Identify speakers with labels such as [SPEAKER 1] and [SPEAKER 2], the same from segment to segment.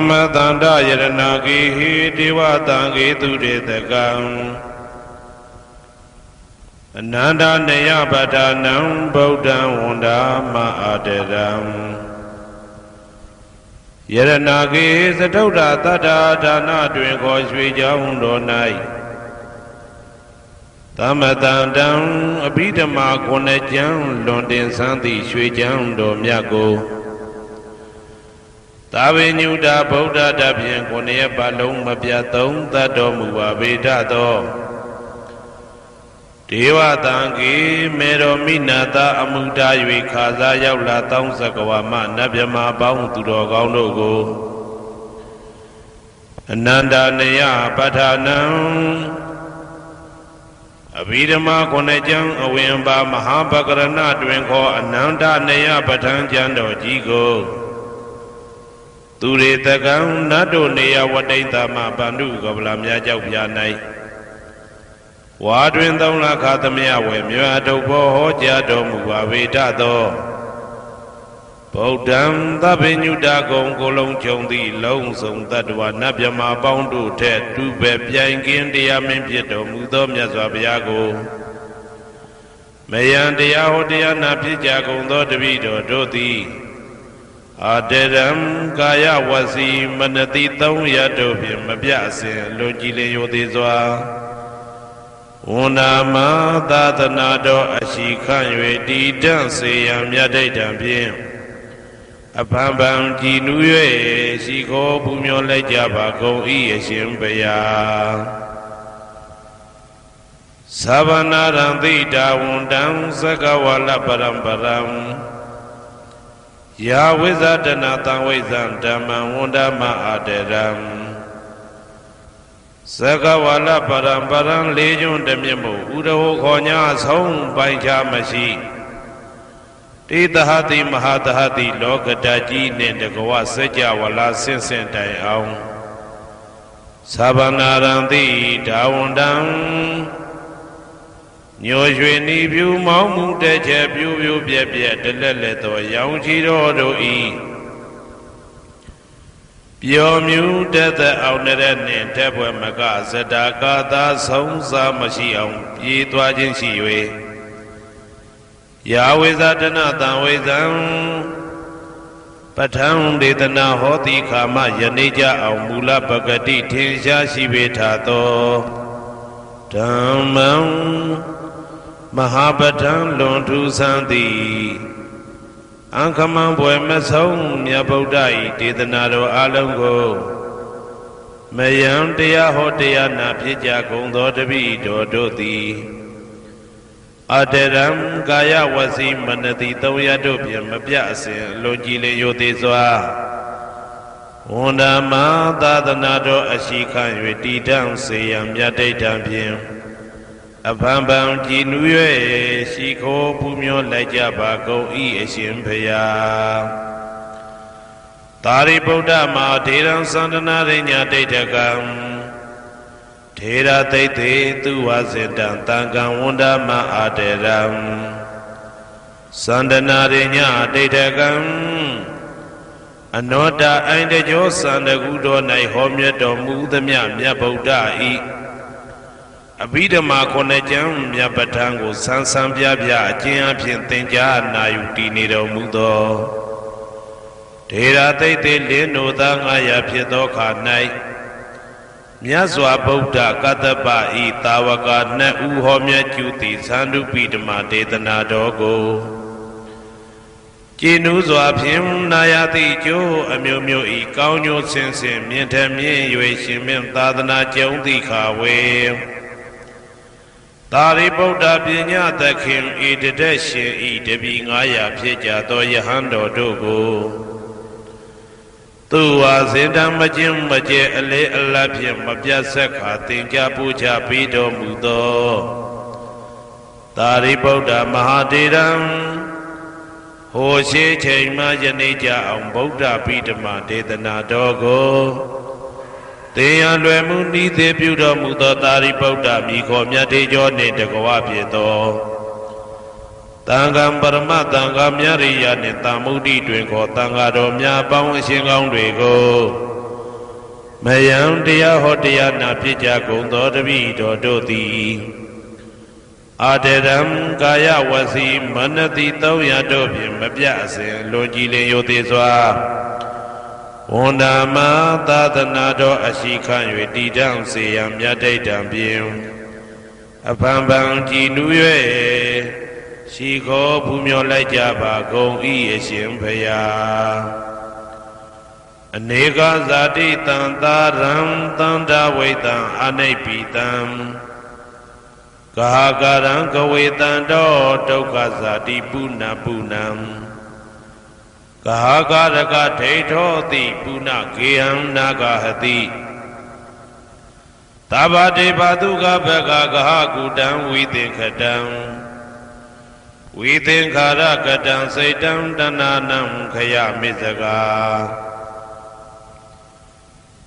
[SPEAKER 1] မတန္တယရဏဂေဟိဒေဝတံဂေတုရေတကံအနန္တနေယပဋ္ဌာနံဗုဒ္ဓံဝန္ဒာမအာတရံယရဏဂေသတုဒ္ဓတတ္ထာဒါနတွင်ခေါ်ရွှေကြောင်းတော်၌သမတန္တံအဘိဓမ္မာခုနှစ်ကျမ်းလွန်တင်ဆန်းသည့်ရွှေကြောင်းတော်မြတ်ကိုသာဝေညုတာဗုဒ္ဓတဖြင့်ခုနှစ်ပတ်လုံးမပြတ်သုံးသတ်တော်မူပါဗေဒသောဒေဝတံဂေမေရောမိနာတာအမှုတာ၍ခါစားရောက်လာတောင်းစကဝါမနတ်မြမာပေါင်းသူတော်ကောင်းတို့ကိုအနန္တနေယပဋ္ဌာနံအဘိဓမ္မာခုနှစ်ကျမ်းအဝင်ပါမဟာပကရဏတွင်ခေါ်အနန္တနေယပဋ္ဌာန်းကျမ်းတော်ကြီးကိုသူရေတကံနတ်တို့နေယဝတိတမဗန္ဓုကပလာမြတ်ကြောက်ပြ၌ဝါတွင်သုံးလခသမယဝေမြတ်ထုတ်ဘောဟောကြားတော်မူပါဝေဒသောဗုဒ္ဓံသဗ္ဗညုတကုံကိုလုံးကြုံသည့်လုံးစုံတ attva နတ်မြမာပေါင်းတို့ထက်တူပဲပြိုင်ကင်းတရားမင်းဖြစ်တော်မူသောမြတ်စွာဘုရားကိုမယံတရားဟောတရားနာဖြစ်ကြကုန်သောတပည့်တော်တို့သည်အာတရံကာယဝစီမနတိသုံးရတို့ဖြင့်မပြအစဉ်လူကြည်လင်ရိုသေစွာဝန္နာမသာသနာတော်အရှိခန့်၍တည်တံ့စေရန်မြတ်ဒိဋ္ဌံဖြင့်အဖန်ဖန်ကြည်နူး၍ရှိခိုးပူမျောလိုက်ကြပါကုန်၏အရှင်ဘုရားသဗ္ဗနာရံတိတာဝန္တံသကဝါလပရံပရံယာဝိဇဒနာတံဝိဇံဓမ္မံဝန္ဒမအာတရံသကဝါလပရံပရံလေးကျွန်းတမြတ်မို့ဥရဟောခေါ်ညာဆုံးပိုင်ချမရှိတေတဟတိမဟာတဟတိလောကတကြီးနှင့်တကဝစัจ java လာဆင့်ဆင့်တိုင်အောင်သဗ္ဗနာရံတိဒါဝန္တံညိုရွှေနီပြူမောင်းမှုတဲ့ချက်ပြူပြူပြက်ပြက်တလက်လက်သောရောင်ချီတော်တို့ဤပျော်မြူတသက်အောင်တဲ့နှင့်တက်ပွဲမကဇတာကာသာဆုံးစားမရှိအောင်ပြေးသွားခြင်းရှိ၍ယာဝေဇဒနာတံဝေဇံပဋ္ဌံဒေသနာဟောတိခာမယနေ့ကြအောင်မူလပဂတိထင်ရှားရှိပေထာသောဓမ္မံမဟာပဋ္ဌံလွန်ထူးဆန်းသည်အံခမံဘွယ်မဆုံးမြတ်ဗုဒ္ဓ၏ဒေသနာတော်အလုံးကိုမယံတရားဟောတရားနာဖြစ်ကြကုန်သောတပည့်တော်တို့သည်အတရံကာယဝစီမနတိသုံးရတို့ဖြင့်မပြအစဉ်လွန်ကြည်လင်ရိုသေစွာဝန္ဒမသာသနာတော်အရှိခန့်၍တည်တံ့စေရန်မြတ်ဒိဋ္ဌံဖြင့်အဖန်ဖန်ကြည်နူး၍ရှိခိုးပူမျောလိုက်ကြပါကုန်၏အရှင်ဘုရားသာရိပုတ္တမဟာထေရံသန္တနာရိညာဒိဋ္ဌကံထေရသိတေသူဝစေတံတံကံဝန္ဒမအာတရံသန္တနာရိညာဒိဋ္ဌကံအနောတအိုင်တကြောသန္တကုတော်၌ဟောမြတ်တော်မူသမျှမြတ်ဗုဒ္ဓဤအဘိဓမ္မာခုနှစ်ကျမ်းမြတ်ပဋ္ဌာန်းကိုဆန်းဆန်းပြပြအကျဉ်းအဖြစ်သင်ကြားနာယူတည်နေတော်မူသောထေရသိတေလင်းတို့သား900ဖြစ်သောခါ၌မြတ်စွာဘုရားကတ္တပဤတာဝကနှစ်ဦးဟောမြတ်ကျူသည်သန္ဓုပိဓမ္မာဒေသနာတော်ကိုကျင့်ဥစွာဖြင့်နာယတိကျိုးအမျိုးမျိုးဤကောင်းကျိုးဆင်းဆင်းမြင့်ထမြင့်၍ရှင်မြင့်သာသနာကျုံသည့်ခါဝေသာရိပုတ္တပညာသခင်ဤတတက်ရှင်ဤတပည့်900ဖြစ်ကြသောယဟန်တော်တို့ကိုသူဝါစေတံမကျင့်မကျဲအလေအလတ်ဖြင့်မပြတ်ဆက်ခါသင်ကြားပူချပေးတော်မူသောသာရိပုတ္တမဟာတေရံဟိုရှိချိန်မှယနေ့ကြအောင်ဗုဒ္ဓပိဓမ္မာဒေသနာတော်ကိုသင်ရလွယ်မှုဤသေးပြုတော်မူသောသာရိပုတ္တမိခေါ်မြတ်တေကျော်နှင့်တကဝဖြစ်သောတန်ခါပရမတန်ခါမြရိယနှင့်တာမုဒ္ဒိတွင်ခေါ်တန်ခါတော်များပေါင်းအရှင်ကောင်းတွေကို မယံတရားဟောတရားနာဖြစ်ကြကုန်သောတပည့်တော်တို့သည်အာတရံကာယဝစီမနတိ300တို့ဖြင့်မပြတ်အစဉ်လွန်ကြည်လင်ရိုသေစွာဝန်ဓမ္မသာသနာတော်အရှိခံ၍တည်တံ့စေရန်မြတ်တိတ်တံဖြင့်အဖန်ဖန်ကြည်နူး၍ရှိခေါ်ဖူးမြော်လိုက်ကြပါကုန်၏အရှင်ဘုရားအနေကဇာတိတံသာရံတန္တဝိတံအနိဗ္ဗိတံကာကရံကဝေတံတောဒုက္ခဇာတိပုဏ္ဏပုဏ္ဏံကာကရကဒိဋ္ဌောတိပုဏ္ဏဂေဟံနာဂဟတိသဗ္ဗတေဘတုကဘဂဂဟကုတံဝိသင်္ခတံဝိသင်္ခာရကတံစိတ်တံတဏနံခယမိစကာ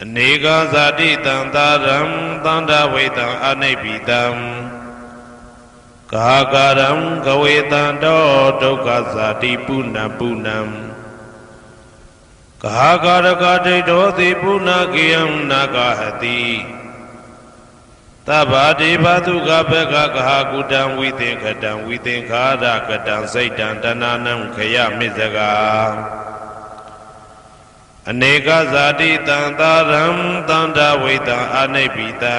[SPEAKER 1] အနေကဇာတိတံသာရံသန္တာဝိတံအနိဗ္ဗိတံကာကရံကဝေတံတောဒုက္ခဇာတိပုဏ္ဏပုဏ္ဏံကာကရကဒိဋ္ဌောတိပုဏ္ဏဂေယံနာဂဟတိသဗ္ဗတေဘတုကဘဂဂဟကုတံဝိသင်္ခတံဝိသင်္ခာရကတံစိတ်တံတဏနံခယမိစကာအနေကဇာတိတံသာရံသန္တာဝိတံအနိဗ္ဗိတံ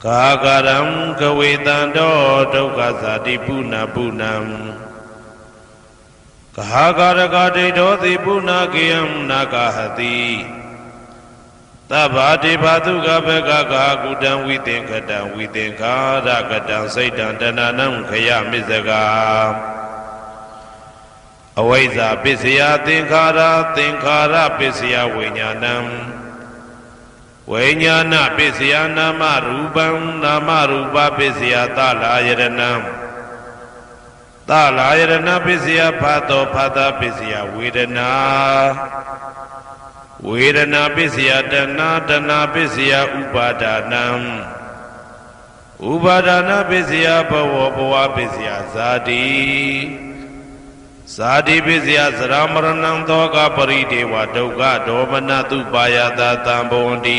[SPEAKER 1] ကာကရံကဝေတံတောဒုက္ခဇာတိပုဏ္ဏပုဏ္ဏံကာကရကဒိဋ္ဌောတိပုဏ္ဏဂေယံနာဂဟတိသဗ္ဗတေဘတုကဘဂဂဟကုတံဝိသင်္ခတံဝိသင်္ခာရကတံစိတ်တံတဏနံခယမိစကာအဝိဇ္ဇာပစ္စယသင်္ခါရသင်္ခါရပစ္စယဝိညာဏံဝိညာဏပစ္စယနာမရူပံနာမရူပပစ္စယသလာယရဏံသလာယရဏပစ္စယဖတ်သောဖတ်တာပစ္စယဝေဒနာဝေဒနာပစ္စယတဏတဏပစ္စယဥပါဒနာဥပါဒနာပစ္စယဘဝဘဝပစ္စယဇာတိဇာတိပစ္စယသရမရဏံသောကပရိဒေဝဒုက္ခဒေါမနတုပါယတာတံဘဝန္တိ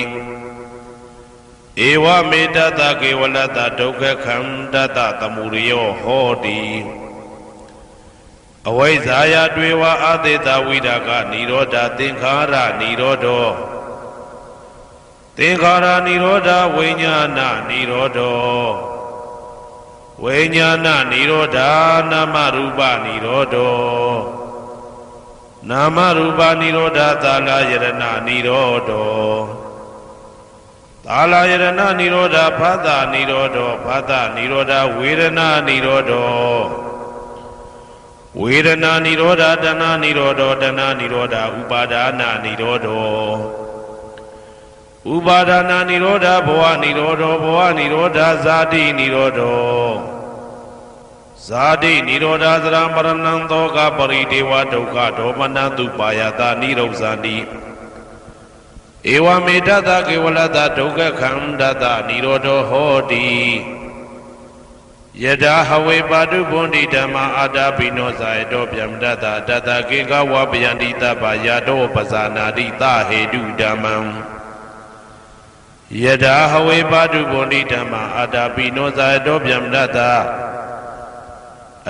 [SPEAKER 1] ဧဝမေတ္တကေဝလတ္တဒုက္ခခန္တတသမုရိယောဟောတိအဝိဇ္ဇာယတွေဝအာသေတဝိဒါကនិရောဓသင်္ခါရនិရောဓောသင်္ခါရនិရောဓဝိညာဏនិရောဓောဝိညာဏនិရောဓနာမရူပនិရောဓောနာမရူပនិရောဓသာလယရဏនិရောဓောသာလယရဏនិရောဓဖသនិရောဓောဖသនិရောဓဝေဒနာនិရောဓောဝေဒနာនិရောဓတဏនិရောဓောတဏនិရောဓဥပါဒနာនិရောဓောဥပါဒနာនិရောဓဘဝនិရောဓောဘဝនិရောဓဇာတိនិရောဓောဇာတိនិရောဓသရမရဏံသောကပရိဒေဝဒုက္ခဒေါမနတုပါယတာនិရောဇာတိဧဝမေတ္တကေဝလတ္တဒုက္ခခန္တတនិရောဓောဟောတိယထာဟဝေပါတုဗုန္တိဓမ္မာအာတာပိနောဇာယတောဗျမ္တတတတကေကဝပယန္တိတပ္ပယတောပဇာနာတိသဟေတုဓမ္မံယထာဟဝေပါတုဗုန္တိဓမ္မာအာတာပိနောဇာယတောဗျမ္တတ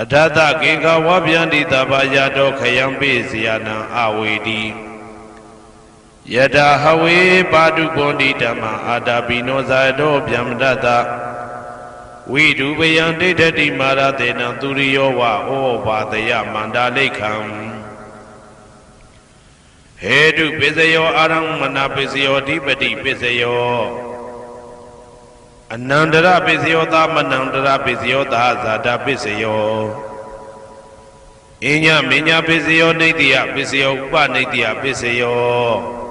[SPEAKER 1] အထတကေကဝပယန္တိတပ္ပယတောခယံပိစီယနံအဝေတိယထာဟဝေပါတုဗုန္တိဓမ္မာအာတာပိနောဇာယတောဗျမ္တတဝိဒုပယံဒိဋ္ဌတိမာရတေနံသူရိယောဝဩဘာတယမန္တာလိခံဟေတုပစ္စယောအာရမဏပစ္စယောဓိပတိပစ္စယောအနန္တရပစ္စယောသမနန္တရပစ္စယောသာဇာတပစ္စယောအညမညပစ္စယောနေတိယပစ္စယောဥပနေတိယပစ္စယော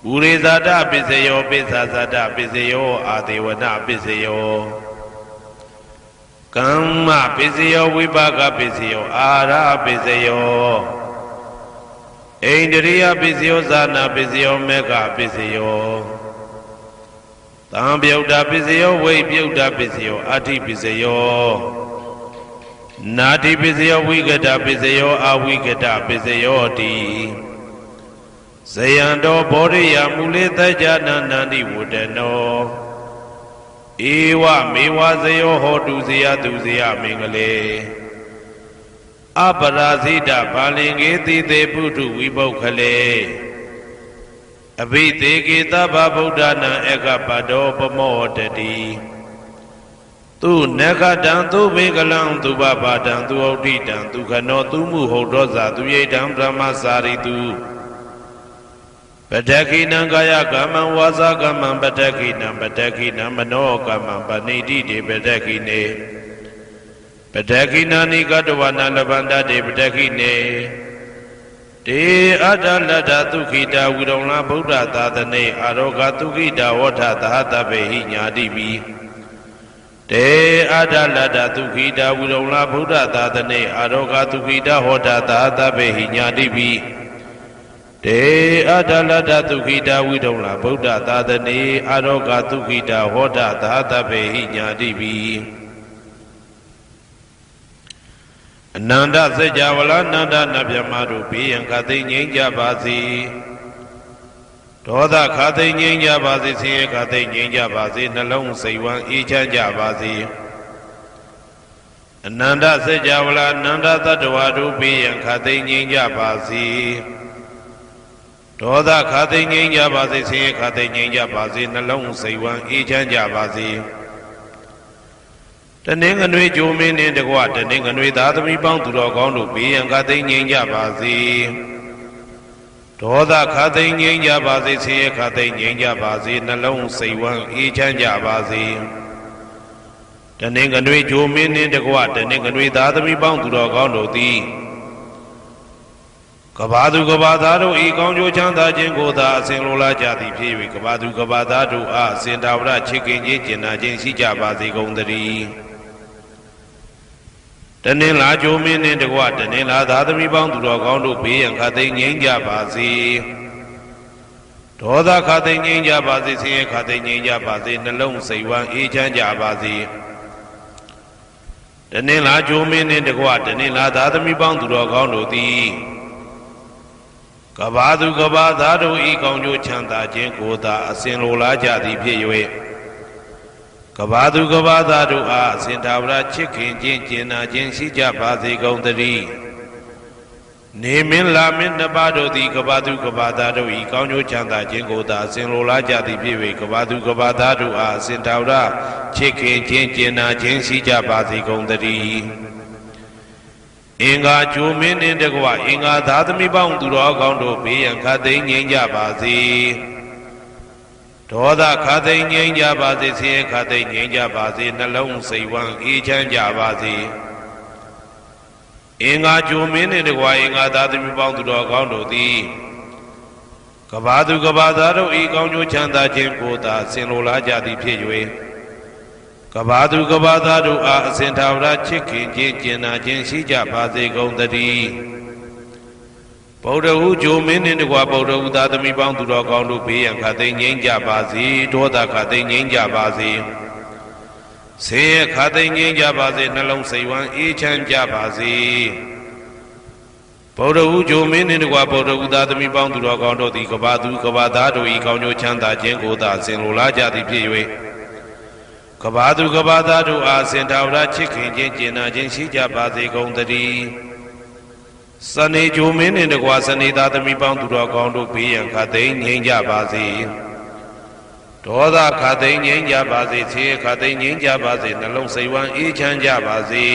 [SPEAKER 1] ဘူရိဇာတပစ္စယောပိစ္ဆာဇာတပစ္စယောအာဒေဝနပစ္စယောကမ္မပစ္စယောဝိပါကပစ္စယောအာရပစ္စယောဣန္ဒရိယပစ္စယောဇာနာပစ္စယောမေဃပစ္စယောသံပြုတ်တာပစ္စယောဝိပြုတ်တာပစ္စယောအာတိပစ္စယောနာတိပစ္စယောဝိကတပစ္စယောအဝိကတပစ္စယောတိ ဇယံတော်ဘောရိယမူလေသကြနာနန္တိဝတ္တနောဧဝမေဝဇယောဟောတုဇယတုဇယမင်္ဂလေအပရာဇိတဘာလင်္ကေတိသေပုထုဝိပုခ္ခလေအဘိသေကေသဗ္ဗဗုဒ္ဓနာဧကပတောပမောတတိသူနဂတံသူဘေကလံသူဘဘာတံသူဩဋ္ဌိတံသူခနောသူမှုဟုတ်တော်ဇာသူရိတံဗြဟ္မစာရိတုပတ္တခိနံကာယကမ္မံဝါစာကမ္မံပတ္တခိနံပတ္တခိနံမနောကမ္မံပဏိတိတေပတ္တခိနေပတ္တခိနာနိကတဝနာလဗန္တတေပတ္တခိနေတေအတ္တလတ္တသုခိတာဝိရုံလာဗုဒ္ဓသာသနေအာရောဂသုခိတာဝဋ္ဌသဟတပေဟိညာတိပိတေအတ္တလတ္တသုခိတာဝိရုံလာဗုဒ္ဓသာသနေအာရောဂသုခိတာဟောတာသဟတပေဟိညာတိပိတေအတ္တလတ္တသုခိတာဝိရုံလာဗုဒ္ဓသာသနေအာရောဂသုခိတာဟောတာသဟတပေဟိညာတိပိအနန္တစัจ java လာနန္ဒနဗျမတို့ဘေးရန်ခသိငြိမ်းကြပါစေဒေါသခသိငြိမ်းကြပါစေဆင်းရဲခသိငြိမ်းကြပါစေနှလုံးစိတ်ဝမ်းအေးချမ်းကြပါစေအနန္တစัจ java လာနန္ဒတတ္တဝါတို့ဘေးရန်ခသိငြိမ်းကြပါစေဒေါသခသိငြိမ်းကြပါစေဆင်းရဲခသိငြိမ်းကြပါစေနှလုံးစိတ်ဝမ်းအေးချမ်းကြပါစေတနင်္ဂနွေဂျိုမင်းနှင့်တကွတနင်္ဂနွေသားသမီးပေါင်းသူတော်ကောင်းတို့ဘေးရန်ခသိငြိမ်းကြပါစေဒေါသခသိငြိမ်းကြပါစေဆင်းရဲခသိငြိမ်းကြပါစေနှလုံးစိတ်ဝမ်းအေးချမ်းကြပါစေတနင်္ဂနွေဂျိုမင်းနှင့်တကွတနင်္ဂနွေသားသမီးပေါင်းသူတော်ကောင်းတို့သည်ကဘာသူကဘာသားတို့ဤကောင်းကျိုးချမ်းသာခြင်းကိုသာအစဉ်လိုလားကြသည်ဖြစ်၍ကဘာသူကဘာသားတို့အားအစဉ်တာဝရချစ်ခင်ခြင်းကျင်နာခြင်းရှိကြပါစေကုန်သတည်းတနင်္လာဂျိုမင်းနှင့်တကွတနင်္လာသားသမီးပေါင်းသူတော်ကောင်းတို့ဘေးရန်ခသိငြိမ်းကြပါစေဒေါသခသိငြိမ်းကြပါစေဆင်းရဲခသိငြိမ်းကြပါစေနှလုံးစိတ်ဝမ်းအေးချမ်းကြပါစေတနင်္လာဂျိုမင်းနှင့်တကွတနင်္လာသားသမီးပေါင်းသူတော်ကောင်းတို့သည်ကဘာသူကဘာသားတို့ဤကောင်းကျိုးချမ်းသာခြင်းကိုသာအစဉ်လိုလားကြသည်ဖြစ်၍ကဘာသူကဘာသားတို့အားအစဉ်သာဝရချစ်ခင်ခြင်းကျင်နာခြင်းရှိကြပါစေကုန်သတည်းနေမင်းလာမင်းနှစ်ပါးတို့သည်ကဘာသူကဘာသားတို့ဤကောင်းကျိုးချမ်းသာခြင်းကိုသာအစဉ်လိုလားကြသည်ဖြစ်၍ကဘာသူကဘာသားတို့အားအစဉ်သာဝရချစ်ခင်ခြင်းကျင်နာခြင်းရှိကြပါစေကုန်သတည်းအင်္ဂါဂျိုမင်းနှင့်တကွအင်္ဂါသားသမီးပေါင်းသူတော်ကောင်းတို့ဘေးရန်ခသိငြိမ်းကြပါစေဒေါသခသိငြိမ်းကြပါစေဆင်းရဲခသိငြိမ်းကြပါစေနှလုံးစိတ်ဝမ်းအေးချမ်းကြပါစေအင်္ဂါဂျိုမင်းနှင့်တကွအင်္ဂါသားသမီးပေါင်းသူတော်ကောင်းတို့သည်ကဘာသူကဘာသားတို့ဤကောင်းကျိုးချမ်းသာခြင်းကိုသာဆင်လိုလားကြသည်ဖြစ်၍ကဘာသူကဘာသားတို့အားအစဉ်သာဝရချစ်ခင်ခြင်းကျင်နာခြင်းရှိကြပါစေကုန်သတည်းဗုဒ္ဓဟူဂျိုမင်းနှင့်တကွဗုဒ္ဓဟူသားသမီးပေါင်းသူတော်ကောင်းတို့ဘေးရန်ခသိငြိမ်းကြပါစေဒေါသခသိငြိမ်းကြပါစေဆင်းရဲခသိငြိမ်းကြပါစေနှလုံးစိတ်ဝမ်းအေးချမ်းကြပါစေဗုဒ္ဓဟူဂျိုမင်းနှင့်တကွဗုဒ္ဓဟူသားသမီးပေါင်းသူတော်ကောင်းတို့သည်ကဘာသူကဘာသားတို့ဤကောင်းကျိုးချမ်းသာခြင်းကိုသာဆင်လိုလားကြသည်ဖြစ်၍ကဘာသူကဘာသားတို့အားစင်တာဝရချစ်ခင်ခြင်းကျင်နာခြင်းရှိကြပါစေကုန်သတည်းစနေဂျိုမင်းနှင့်တကွစနေသားသမီးပေါင်းသူတော်ကောင်းတို့ဘေးရန်ခသိငြိမ်းကြပါစေဒေါသခသိငြိမ်းကြပါစေဆင်းရဲခသိငြိမ်းကြပါစေနှလုံးစိတ်ဝမ်းအေးချမ်းကြပါစေ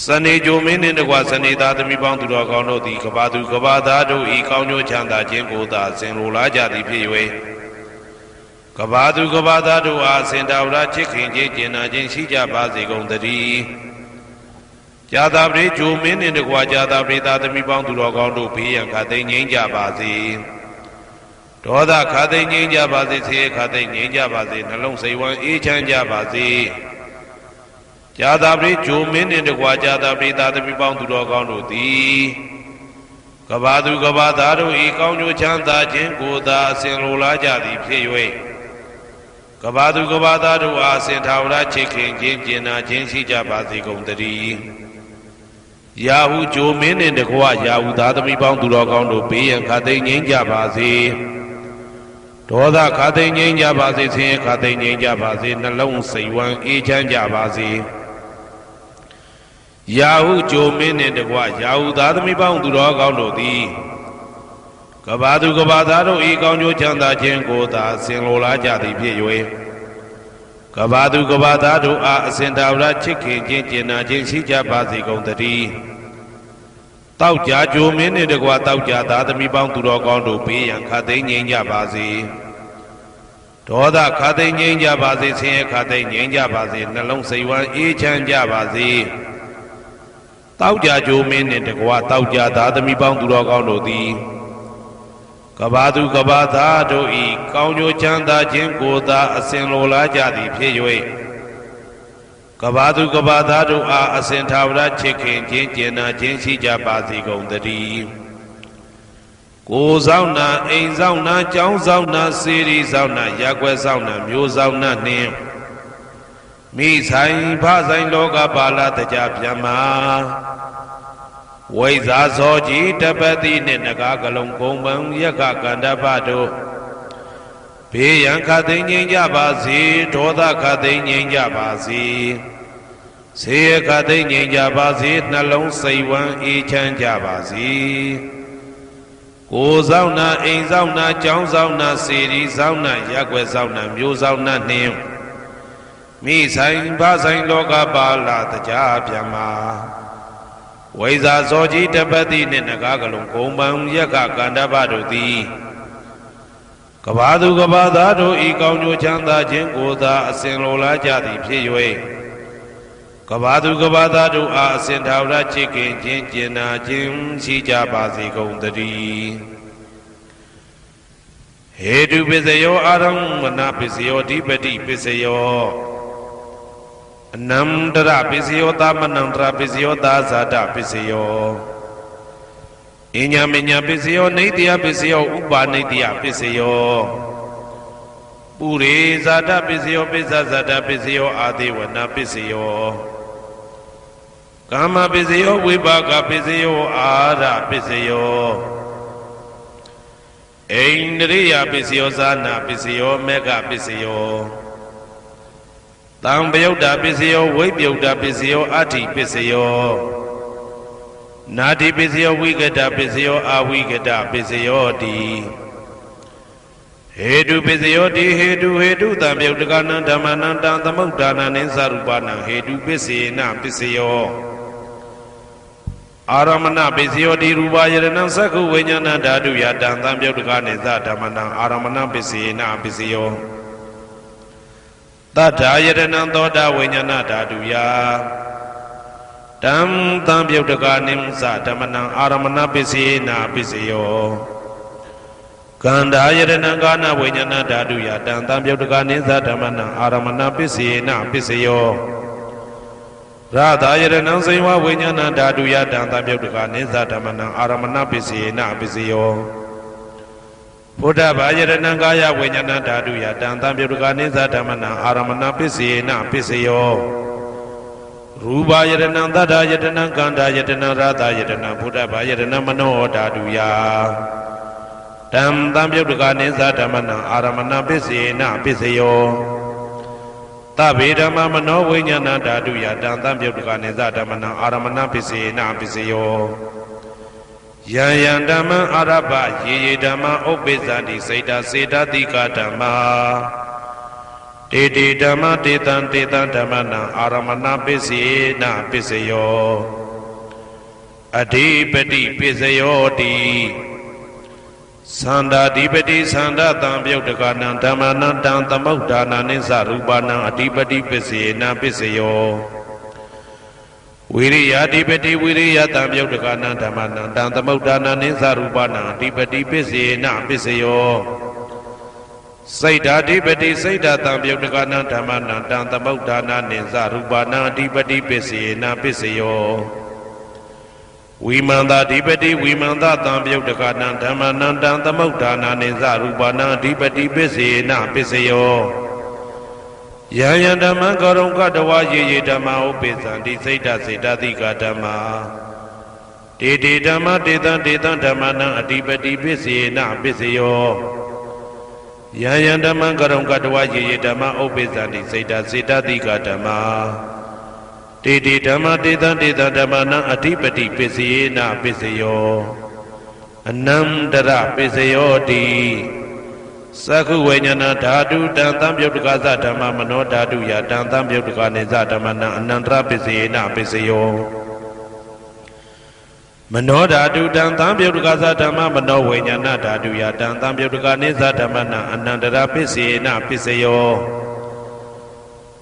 [SPEAKER 1] စနေဂျိုမင်းနှင့်တကွစနေသားသမီးပေါင်းသူတော်ကောင်းတို့သည်ကဘာသူကဘာသားတို့ဤကောင်းကျိုးချမ်းသာခြင်းကိုသာဆင်လိုလားကြသည်ဖြစ်၍ကဘာသူကဘာသားတို့အားစင်တာဝရချစ်ခင်ခြင်းကျင်နာခြင်းရှိကြပါစေကုန်သတည်းဇာတာပရိဂျိုမင်းနှင့်တကွာဇာတာပရိသားသမီးပေါင်းသူတော်ကောင်းတို့ဘေးရန်ခသိငြိမ်းကြပါစေဒေါသခသိငြိမ်းကြပါစေဆင်းရဲခသိငြိမ်းကြပါစေနှလုံးစိတ်ဝမ်းအေးချမ်းကြပါစေဇာတာပရိဂျိုမင်းနှင့်တကွာဇာတာပရိသားသမီးပေါင်းသူတော်ကောင်းတို့သည်ကဘာသူကဘာသားတို့ဤကောင်းကျိုးချမ်းသာခြင်းကိုသာအစဉ်လိုလားကြသည်ဖြစ်၍ကဘာသူကဘာသားတို့အားစင်ထာဝရချစ်ခင်ခြင်းကျင်နာခြင်းရှိကြပါစေကုန်သတည်း ရာဟုဂျိုမင်းနှင့်တကွရာဟုသားသမီးပေါင်းသူတော်ကောင်းတို့ဘေးရန်ခါသိမ်းငြိမ်းကြပါစေဒေါသခါသိမ်းငြိမ်းကြပါစေဆင်းရဲခါသိမ်းငြိမ်းကြပါစေနှလုံးစိတ်ဝမ်းအေးချမ်းကြပါစေရာဟုဂျိုမင်းနှင့်တကွရာဟုသားသမီးပေါင်းသူတော်ကောင်းတို့သည်ကဘာသူကဘာသားတို့ဤကောင်းကျိုးချမ်းသာခြင်းကိုသာဆင်လိုလားကြသည်ဖြစ်၍ကဘာသူကဘာသားတို့အားအစဉ်တာဝရချစ်ခင်ခြင်းကျင်နာခြင်းရှိကြပါစေကုန်သတည်းတောက်ကြကြိုမင်းနှင့်တကွတောက်ကြသားသမီးပေါင်းသူတော်ကောင်းတို့ဘေးရန်ခါသိမ်းငြိမ်းကြပါစေဒေါသခါသိမ်းငြိမ်းကြပါစေဆင်းရဲခါသိမ်းငြိမ်းကြပါစေနှလုံးစိတ်ဝမ်းအေးချမ်းကြပါစေတောက်ကြကြိုမင်းနှင့်တကွတောက်ကြသားသမီးပေါင်းသူတော်ကောင်းတို့သည်ကဘာသူကဘာသားတို့ဤကောင်းကျိုးချမ်းသာခြင်းကိုသာအစဉ်လိုလားကြသည်ဖြစ်၍ကဘာသူကဘာသားတို့အားအစဉ်ထာဝရချစ်ခင်ခြင်းကျင်နာခြင်းရှိကြပါစေကုန်သတည်းကိုယ်ဆောင်နာအိမ်ဆောင်နာကျောင်းဆောင်နာစေရီဆောင်နာရက်ွယ်ဆောင်နာမျိုးဆောင်နာနှင့်မိဆိုင်ဖဆိုင်လောကပါဠတကြပြမဝိဇာဇောကြီးတပတိနှင့်နဂါကလုံးကုံပံယက္ခကန္တပတို့ဘေးရန်ခသိမ်းငြိမ်းကြပါစေဒေါသခသိမ်းငြိမ်းကြပါစေဆေးရခသိမ်းငြိမ်းကြပါစေနှလုံးစိတ်ဝမ်းအေးချမ်းကြပါစေကိုယ်ဆောင်နာအိမ်ဆောင်နာကျောင်းဆောင်နာစေရီဆောင်နာရက်ွယ်ဆောင်နာမျိုးဆောင်နာနှင့်မိဆိုင်ဖဆိုင်လောကပါဠတကြပြမဝိဇာဇောကြီးတပတိနှင့်နဂါကလုံးကုံပံယက္ခကန္တပတို့သည်ကဘာသူကဘာသားတို့ဤကောင်းကျိုးချမ်းသာခြင်းကိုသာအစဉ်လိုလားကြသည်ဖြစ်၍ကဘာသူကဘာသားတို့အားအစဉ်ထာဝရချစ်ခင်ခြင်းကျင်နာခြင်းရှိကြပါစေကုန်သတည်းဟေတုပစ္စယောအာရမဏပစ္စယောဓိပတိပစ္စယောအနန္တရပစ္စယောသမနန္တရပစ္စယောသာဇာတပစ္စယောအညမညပစ္စယောနေတ္တယပစ္စယောဥပါနေတ္တယပစ္စယောပုရိဇာတပစ္စယောပိစ္ဆဇာတပစ္စယောအာဒေဝနာပစ္စယောကာမပစ္စယောဝိပါကပစ္စယောအာရပစ္စယောဣန္ဒရိယပစ္စယောဇာနာပစ္စယောမေဃပစ္စယောတံပယုတ်တာပစ္စယောဝိပယုတ်တာပစ္စယောအဋ္ဌိပစ္စယောနာတိပစ္စယောဝိကတပစ္စယောအဝိကတပစ္စယောတိဟေတုပစ္စယောတိဟေတုတံပယုတ်တကနံဓမ္မနံတံသမုဒ္ဒါနံနိသရူပနံဟေတုပစ္စေနပစ္စယောအာရမဏပစ္စယောတိရူပယရဏံသက္ခုဝိညာဏဓာတုယတံသံပယုတ်တကနိသဓမ္မနံအာရမဏပစ္စေနပစ္စယောတထာယရဏံသောတာဝိညာဏဓာတုယတံသံပယုတ်တကနိသဓမ္မနံအာရမဏပစ္စေနပစ္စယောကန္ဓာယရဏံကာနဝိညာဏဓာတုယတံသံပယုတ်တကနိသဓမ္မနံအာရမဏပစ္စေနပစ္စယောရသာယရဏံစေဝဝိညာဏဓာတုယတံသံပယုတ်တကနိသဓမ္မနံအာရမဏပစ္စေနပစ္စယောဘုဒ္ဓဘာယရဏံကာယဝိညာဏဓာတုယတံသံပယုတ်တကနိသဓမ္မနံအာရမဏပစ္စေနပစ္စယောရူပယရဏံသတ္တယတနံကန္ဓာယတနံရသာယတနံဘုဒ္ဓဘာယရဏံမနောဓာတုယတံသံပယုတ်တကနိသဓမ္မနံအာရမဏပစ္စေနပစ္စယောသဗ္ဗေဓမ္မမနောဝိညာဏဓာတုယတံသံပယုတ်တကနိသဓမ္မနံအာရမဏပစ္စေနပစ္စယောယံယံဓမ္မံအာရပယေယေဓမ္မဥပ္ပိစ္ဆန္တိစေတစေတတိကဓမ္မာတေတေဓမ္မတေတံဓမ္မနံအာရမဏပစ္စေနပစ္စယောအဓိပတိပစ္စယောတိသန္တာဓိပတိသန္တာတံပယုတ်တကနံဓမ္မနံတံသမုဒ္ဒါနနိသရူပနံအဓိပတိပစ္စေနပစ္စယောဝိရိယဓိပတိဝိရိယတံပယုတ်တကနံဓမ္မနံတံသမုဒ္ဒါနနိသရူပနံအဓိပတိပစ္စေနပစ္စယောစိတ်ဓာဓိပတိစိတ်ဓာတံပယုတ်တကနံဓမ္မနံတံသမုဒ္ဒါနနိသရူပနံအဓိပတိပစ္စေနပစ္စယောဝိမန္တဓိပတိဝိမန္တတံပယုတ်တကနံဓမ္မနံတံသမုဒ္ဒါနနိသရူပနံအဓိပတိပစ္စေနပစ္စယောယံယံဓမ္မံကရုံကတဝယေယေဓမ္မဥပိသန္တိစိတ်ဓာစေတသိကဓမ္မာ တေတေဓမ္မတေတံတေတံဓမ္မနံအတိပတိပစ္စေနပစ္စယောယံယံဓမ္မံကရုံကတဝယေယေဓမ္မဥပ္ပိသန္တိစေတစေတတိကဓမ္မာတေတေဓမ္မတေတံတေတံဓမ္မနံအတိပတိပစ္စေနပစ္စယောအနန္တရပစ္စယောတိသက္ခုဝိညာဏဓာတုတံသံပြုတ်တကသဓမ္မမနောဓာတုယတံသံပြုတ်တကနေသဓမ္မနံအနန္တရပစ္စယေနပစ္စယောမနောဓာတုတံသံပြုတ်တကသဓမ္မမနောဝိညာဏဓာတုယတံသံပြုတ်တကနေသဓမ္မနံအနန္တရပစ္စယေနပစ္စယော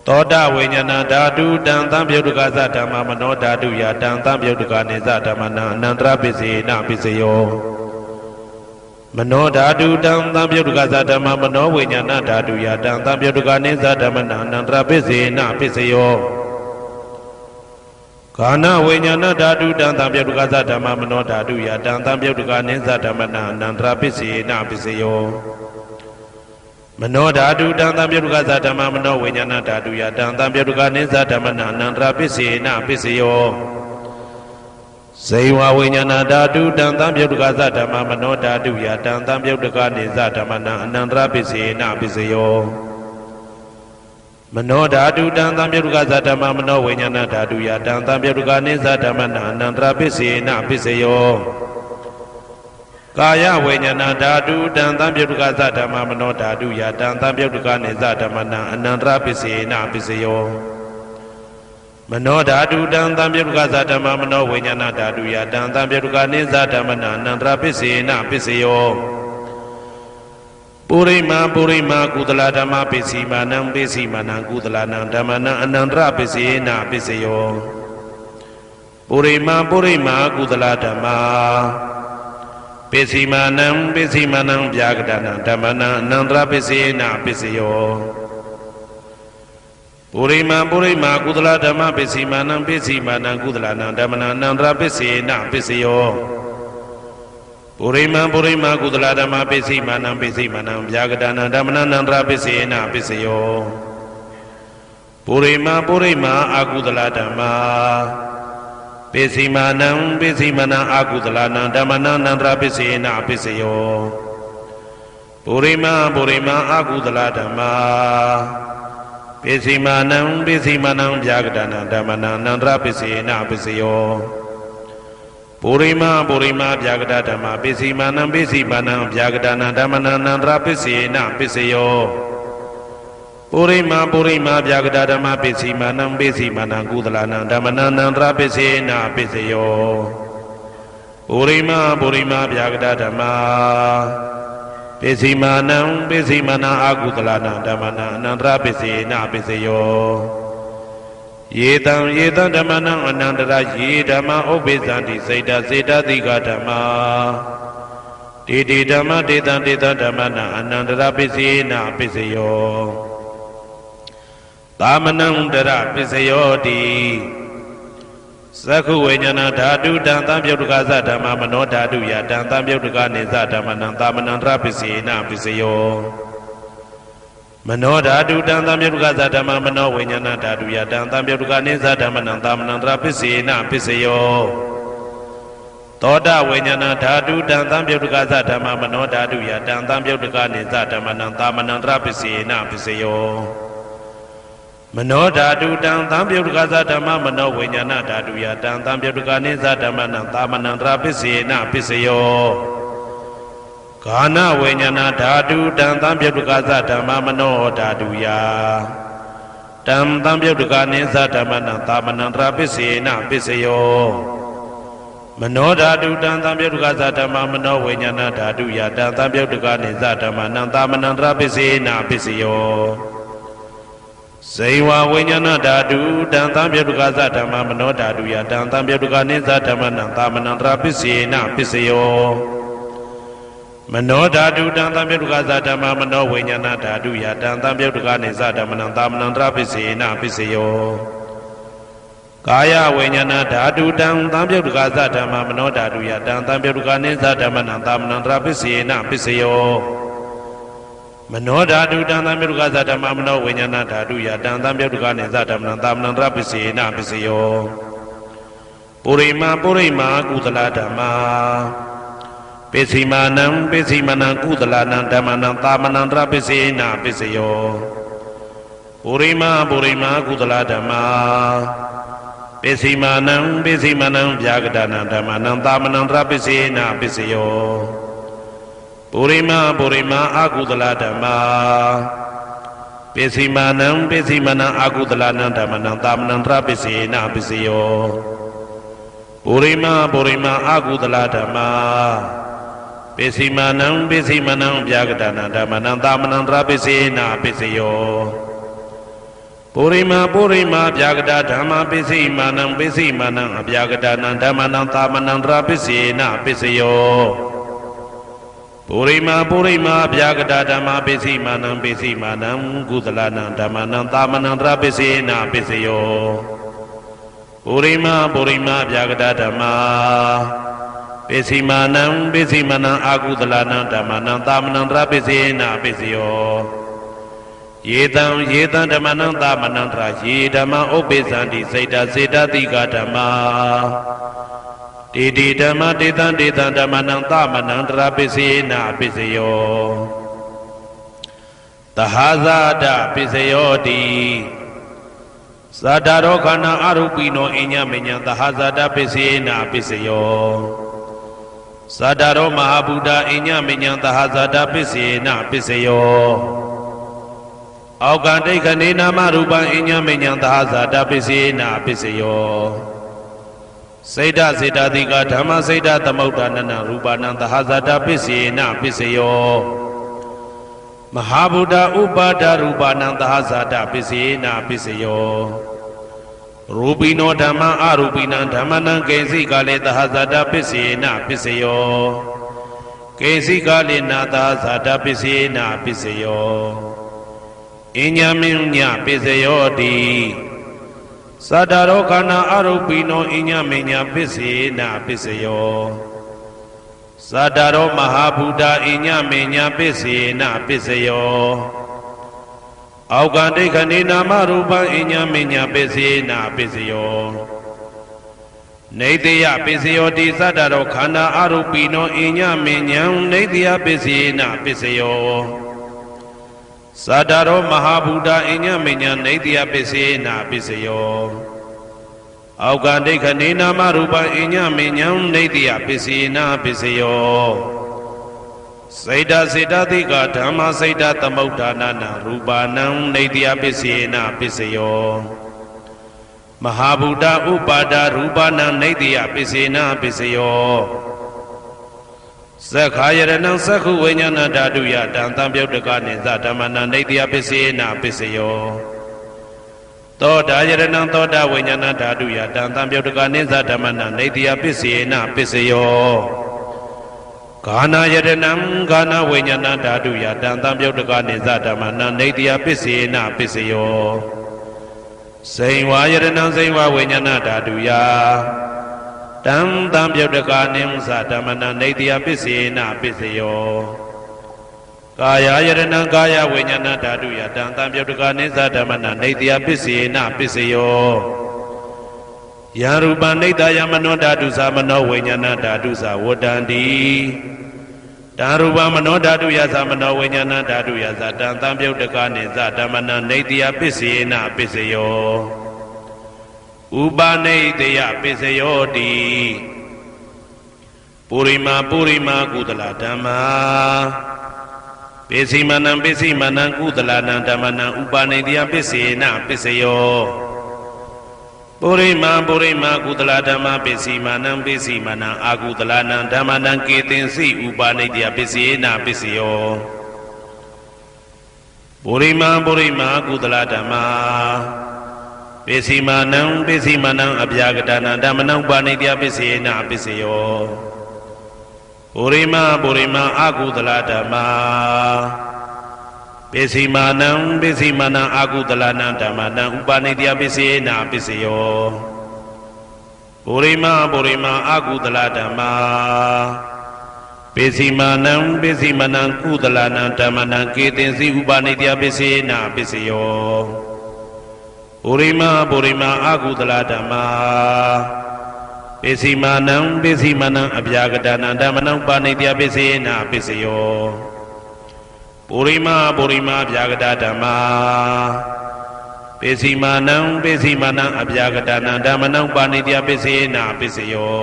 [SPEAKER 1] သောတဝိညာဏဓာတုတံသံပြုတ်တကသဓမ္မမနောဓာတုယတံသံပြုတ်တကနေသဓမ္မနံအနန္တရပစ္စယေနပစ္စယောမနောဓာတုတံသံပြုတ်တကသဓမ္မမနောဝိညာဏဓာတုယတံသံပြုတ်တကနေသဓမ္မနံအနန္တရပစ္စေနပစ္စယောခန္ဓာဝိညာဏဓာတုတံသံပြုတ်တကသဓမ္မမနောဓာတုယတံသံပြုတ်တကနေသဓမ္မနံအနန္တရပစ္စေနပစ္စယောမနောဓာတုတံသံပြုတ်တကသဓမ္မမနောဝိညာဏဓာတုယတံသံပြုတ်တကနေသဓမ္မနံအနန္တရပစ္စေနပစ္စယောဇေဝဝိညာဏဓာတုတံသံပြုတ်တကသဓမ္မမနောဓာတုယတံသံပြုတ်တကနေသဓမ္မနံအနန္တရပစ္စေနပစ္စယောမနောဓာတုတံသံပြုတ်တကသဓမ္မမနောဝိညာဏဓာတုယတံသံပြုတ်တကနေသဓမ္မနံအနန္တရပစ္စေနပစ္စယောကာယဝိညာဏဓာတုတံသံပြုတ်တကသဓမ္မမနောဓာတုယတံသံပြုတ်တကနေသဓမ္မနံအနန္တရပစ္စေနပစ္စယောမနောဓာတုတံသံပြုတ်တကသဓမ္မမနောဝိညာဏဓာတုယတံသံပြုတ်တကနေသဓမ္မနံအနန္တရပစ္စေနပစ္စယောပုရိမာကုသလဓမ္မပစ္စည်းမာနံပစ္စည်းမာနံကုသလနံဓမ္မနံအနန္တရပစ္စေနပစ္စယောပုရိမာကုသလဓမ္မပစ္စည်းမာနံပစ္စည်းမာနံဗျာကတနံဓမ္မနံအနန္တရပစ္စေနပစ္စယောပုရိမာကုသလဓမ္မပစ္စည်းမာနံပစ္စည်းမာနံကုသလနံဓမ္မနံအနန္တရပစ္စေနပစ္စယောပုရိမာကုသလဓမ္မပစ္စည်းမာနံပစ္စည်းမာနံဗျာကတနံဓမ္မနံအနန္တရပစ္စေနပစ္စယောပုရိမာအကုသလဓမ္မပစ္စည်းမာနံပစ္စည်းမာနံအကုသလနံဓမ္မနံအနန္တရပစ္စေနပစ္စယောပုရိမာအကုသလဓမ္မပစ္စည်းမာနံဗျာကတနံဓမ္မနံအနန္တရပစ္စေနပစ္စယောပုရိမာဗျာကတဓမ္မပစ္စည်းမာနံဗျာကတနံဓမ္မနံအနန္တရပစ္စေနပစ္စယောပုရိမာဗျာကတဓမ္မပစ္စည်းမာနံကုသလနံဓမ္မနံအနန္တရပစ္စေနပစ္စယောပုရိမာဗျာကတဓမ္မပစ္စည်းမာနံအကုသလနံဓမ္မနံအနန္တရပစ္စေနပစ္စယောယေတံဓမ္မနံအနန္တရယေဓမ္မဥပ္ပိသန္တိစေတစေတတိကဓမ္မာတေတေဓမ္မတေတံဓမ္မနံအနန္တရပစ္စေနပစ္စယောသာမနံတရပစ္စယောတိသက္ခုဝိညာဏဓာတုတံသံပြုတ်တကသဓမ္မမနောဓာတုယတံသံပြုတ်တကနေသဓမ္မနံသာမနံတရပစ္စေနပစ္စယောမနောဓာတုတံသံပြုတ်တကသဓမ္မမနောဝိညာဏဓာတုယတံသံပြုတ်တကနေသဓမ္မနံသာမနံတရပစ္စေနပစ္စယောသောတဝိညာဏဓာတုတံသံပြုတ်တကသဓမ္မမနောဓာတုယတံသံပြုတ်တကနေသဓမ္မနံသာမနံတရပစ္စေနပစ္စယောမနောဓာတုတံသံပြုတ်တကသဓမ္မမနောဝိညာဏဓာတုယတံသံပြုတ်တကနေသဓမ္မနံသာမနံတရပစ္စေနပစ္စယောခန္ဓာဝိညာဏဓာတုတံသံပြုတ်တကသဓမ္မမနောဓာတုယတံသံပြုတ်တကနေသဓမ္မနံသာမနံတရပစ္စေနပစ္စယောမနောဓာတုတံသံပြုတ်တကသဓမ္မမနောဝိညာဏဓာတုယတံသံပြုတ်တကနေသဓမ္မနံသာမနံတရပစ္စေနပစ္စယောဇေဝဝိညာဏဓာတုတံသံပြုတ်တကသဓမ္မမနောဓာတုယတံသံပြုတ်တကနေသဓမ္မနံသာမနံတရပစ္စေနပစ္စယောမနောဓာတုတံသံပြုတ်တကသဓမ္မမနောဝိညာဏဓာတုယတံသံပြုတ်တကနေသဓမ္မနံသာမနံတရပစ္စေနပစ္စယောကာယဝိညာဏဓာတုတံသံပြုတ်တကသဓမ္မမနောဓာတုယတံသံပြုတ်တကနေသဓမ္မနံသာမနံတရပစ္စေနပစ္စယောမနောဓာတုတံသံပြုတ်တကသဓမ္မမနောဝိညာဏဓာတုယတံသံပြုတ်တကနေသဓမ္မနံသာမနံတရပစ္စေနပစ္စယောပ ပုရိမာကုသလဓမ္မာပိစီမာနံကုသလနံဓမ္မနံသာမနန္တရပိစေနပိစယောပုရိမာကုသလဓမ္မာပိစီမာနံဗျာဂဒနာဓမ္မနံသာမနန္တရပိစေနပိစယောပုရိမာအကုသလဓမ္မာပိစီမာနံအကုသလနံဓမ္မနံသာမနန္တရပိစေနပိစယောပုရိမာအကုသလဓမ္မာပိစီမာနံဗျာဂဒနာဓမ္မနံသာမနန္တရပိစေနပိစယောပုရိမာဗျာဂဒဓမ္မပိစီမာနံအဗျာဂဒနာဓမ္မနံသာမနန္တရပိစေနပိစယောပုရိမာဗျာဂဒဓမ္မပိစီမာနံကုသလနံဓမ္မနံသာမနန္တရပိစေနပိစယောပုရိမာဗျာဂဒဓမ္မပိစီမာနံအာကုသလနံဓမ္မနံသာမနန္တရပိစေနပိစယောယေတံဓမ္မနံသာမနန္တရယေဓမ္မဥပ္ပိသန္တိစေတတိကဓမ္မာတေဓမ္မတေတံဓမ္မနံသာမနန္တရပိစေနပိစယောသဟာဇာတပိစယောတိသတ္တရောခန္ဓာအရူပိနောအညမညံသဟာဇာတပိစေနပိစယောသတ္တရောမဟာဗုဒ္ဓအညမညံသဟာဇာတပိစေနပိစယောအောက်ကဒိဋ္ဌနေနာမရူပံအညမညံသဟာဇာတပိစေနပိစယောစေတတိကဓမ္မစေတသမုဋ္ဌာနနရူပနံသဟာဇာတပိစေနပိစယောမဟာဗုဒ္ဓဥပါဒရူပနံသဟာဇာတပိစေနပိစယောရူပိနောဓမ္မအရူပိနံဓမ္မနံကေစီကလေသဟာဇာတပိစေနပိစယောကေစီကလေနာသဟာဇာတပိစေနပိစယောအညမညပိစယောတိသတ္တရောခန္ဓာအရူပိနောအညမညပိစေနပိစယောသတ္တရောမဟာဗုဒ္ဓအညမညပိစေနပိစယောအောက်ကဒိဋ္ဌနေနာမရူပံအညမညပိစေနပိစယောနေတယပိစယောတိသတ္တရောခန္ဓာအရူပိနောအညမညံနေတယပိစေနပိစယောသတ္တရောမဟာဗုဒ္ဓအညမညံနေတယပိစေနပိစယောအောက်ကဒိဋ္ဌနေနာမရူပံအညမညံနေတယပိစေနပိစယောစေတတိကဓမ္မစေတသမုဋ္ဌာနနာရူပနံနေတယပိစေနပိစယောမဟာဗုဒ္ဓဥပါဒရူပနံနေတယပိစေနပိစယောသက္ခာယရဏံသက္ခုဝိညာဏဓာတုယတံသံပြုတ်တကနိသဓမ္မနံနေတယပိစေနပိစယောသောတာယရဏံသောတာဝိညာဏဓာတုယတံသံပြုတ်တကနိသဓမ္မနံနေတယပိစေနပိစယောဂာနာယရဏံဂာနာဝိညာဏဓာတုယတံသံပြုတ်တကနိသဓမ္မနံနေတယပိစေနပိစယောစိန်ဝါယရဏံစိန်ဝါဝိညာဏဓာတုယတံသံပြုတ်တကနိသဓမ္မနံနေတယပိစေနပိစယောကာယယရဏံကာယဝိညာဏဓာတုယတံသံပြုတ်တကနိသဓမ္မနံနေတယပိစေနပိစယောယံရူပံနေတယမနောဓာတုသမနောဝိညာဏဓာတုသဝတ္တန္တိတံရူပမနောဓာတုယသမနောဝိညာဏဓာတုယသတံသံပြုတ်တကနိသဓမ္မနံနေတယပိစေနပိစယောဥပနိတယပိစယောတိပုရိမာကုသလဓမ္မာပိစီမနံကုသလနံဓမ္မနံဥပနိတယပိစေနပိစယောပုရိမာကုသလဓမ္မပိစီမနံအာကုသလနံဓမ္မနံကေတင်စီဥပနိတယပိစေနပိစယောပုရိမာကုသလဓမ္မာပိစီမနံအဗျာဂဒနာဓမ္မနံဥပနိတယပိစေနပိစယောပုရိမာအာကုသလဓမ္မာပိစီမနံအာကုသလနံဓမ္မနံဥပနိတယပိစေနပိစယောပုရိမာအာကုသလဓမ္မာပိစီမနံကုသလနံဓမ္မနံကေတင်စီဥပနိတယပိစေနပိစယောပုရိမာအာကုသလဓမ္မာ ပိစီမာနံပိစီမနံအပြာကတနံဓမ္မနံပါဏိတယပိစေနာပိစယောပုရိမပုရိမအပြာကတဓမ္မာပိစီမာနံပိစီမနံအပြာကတနံဓမ္မနံပါဏိတယပိစေနာပိစယော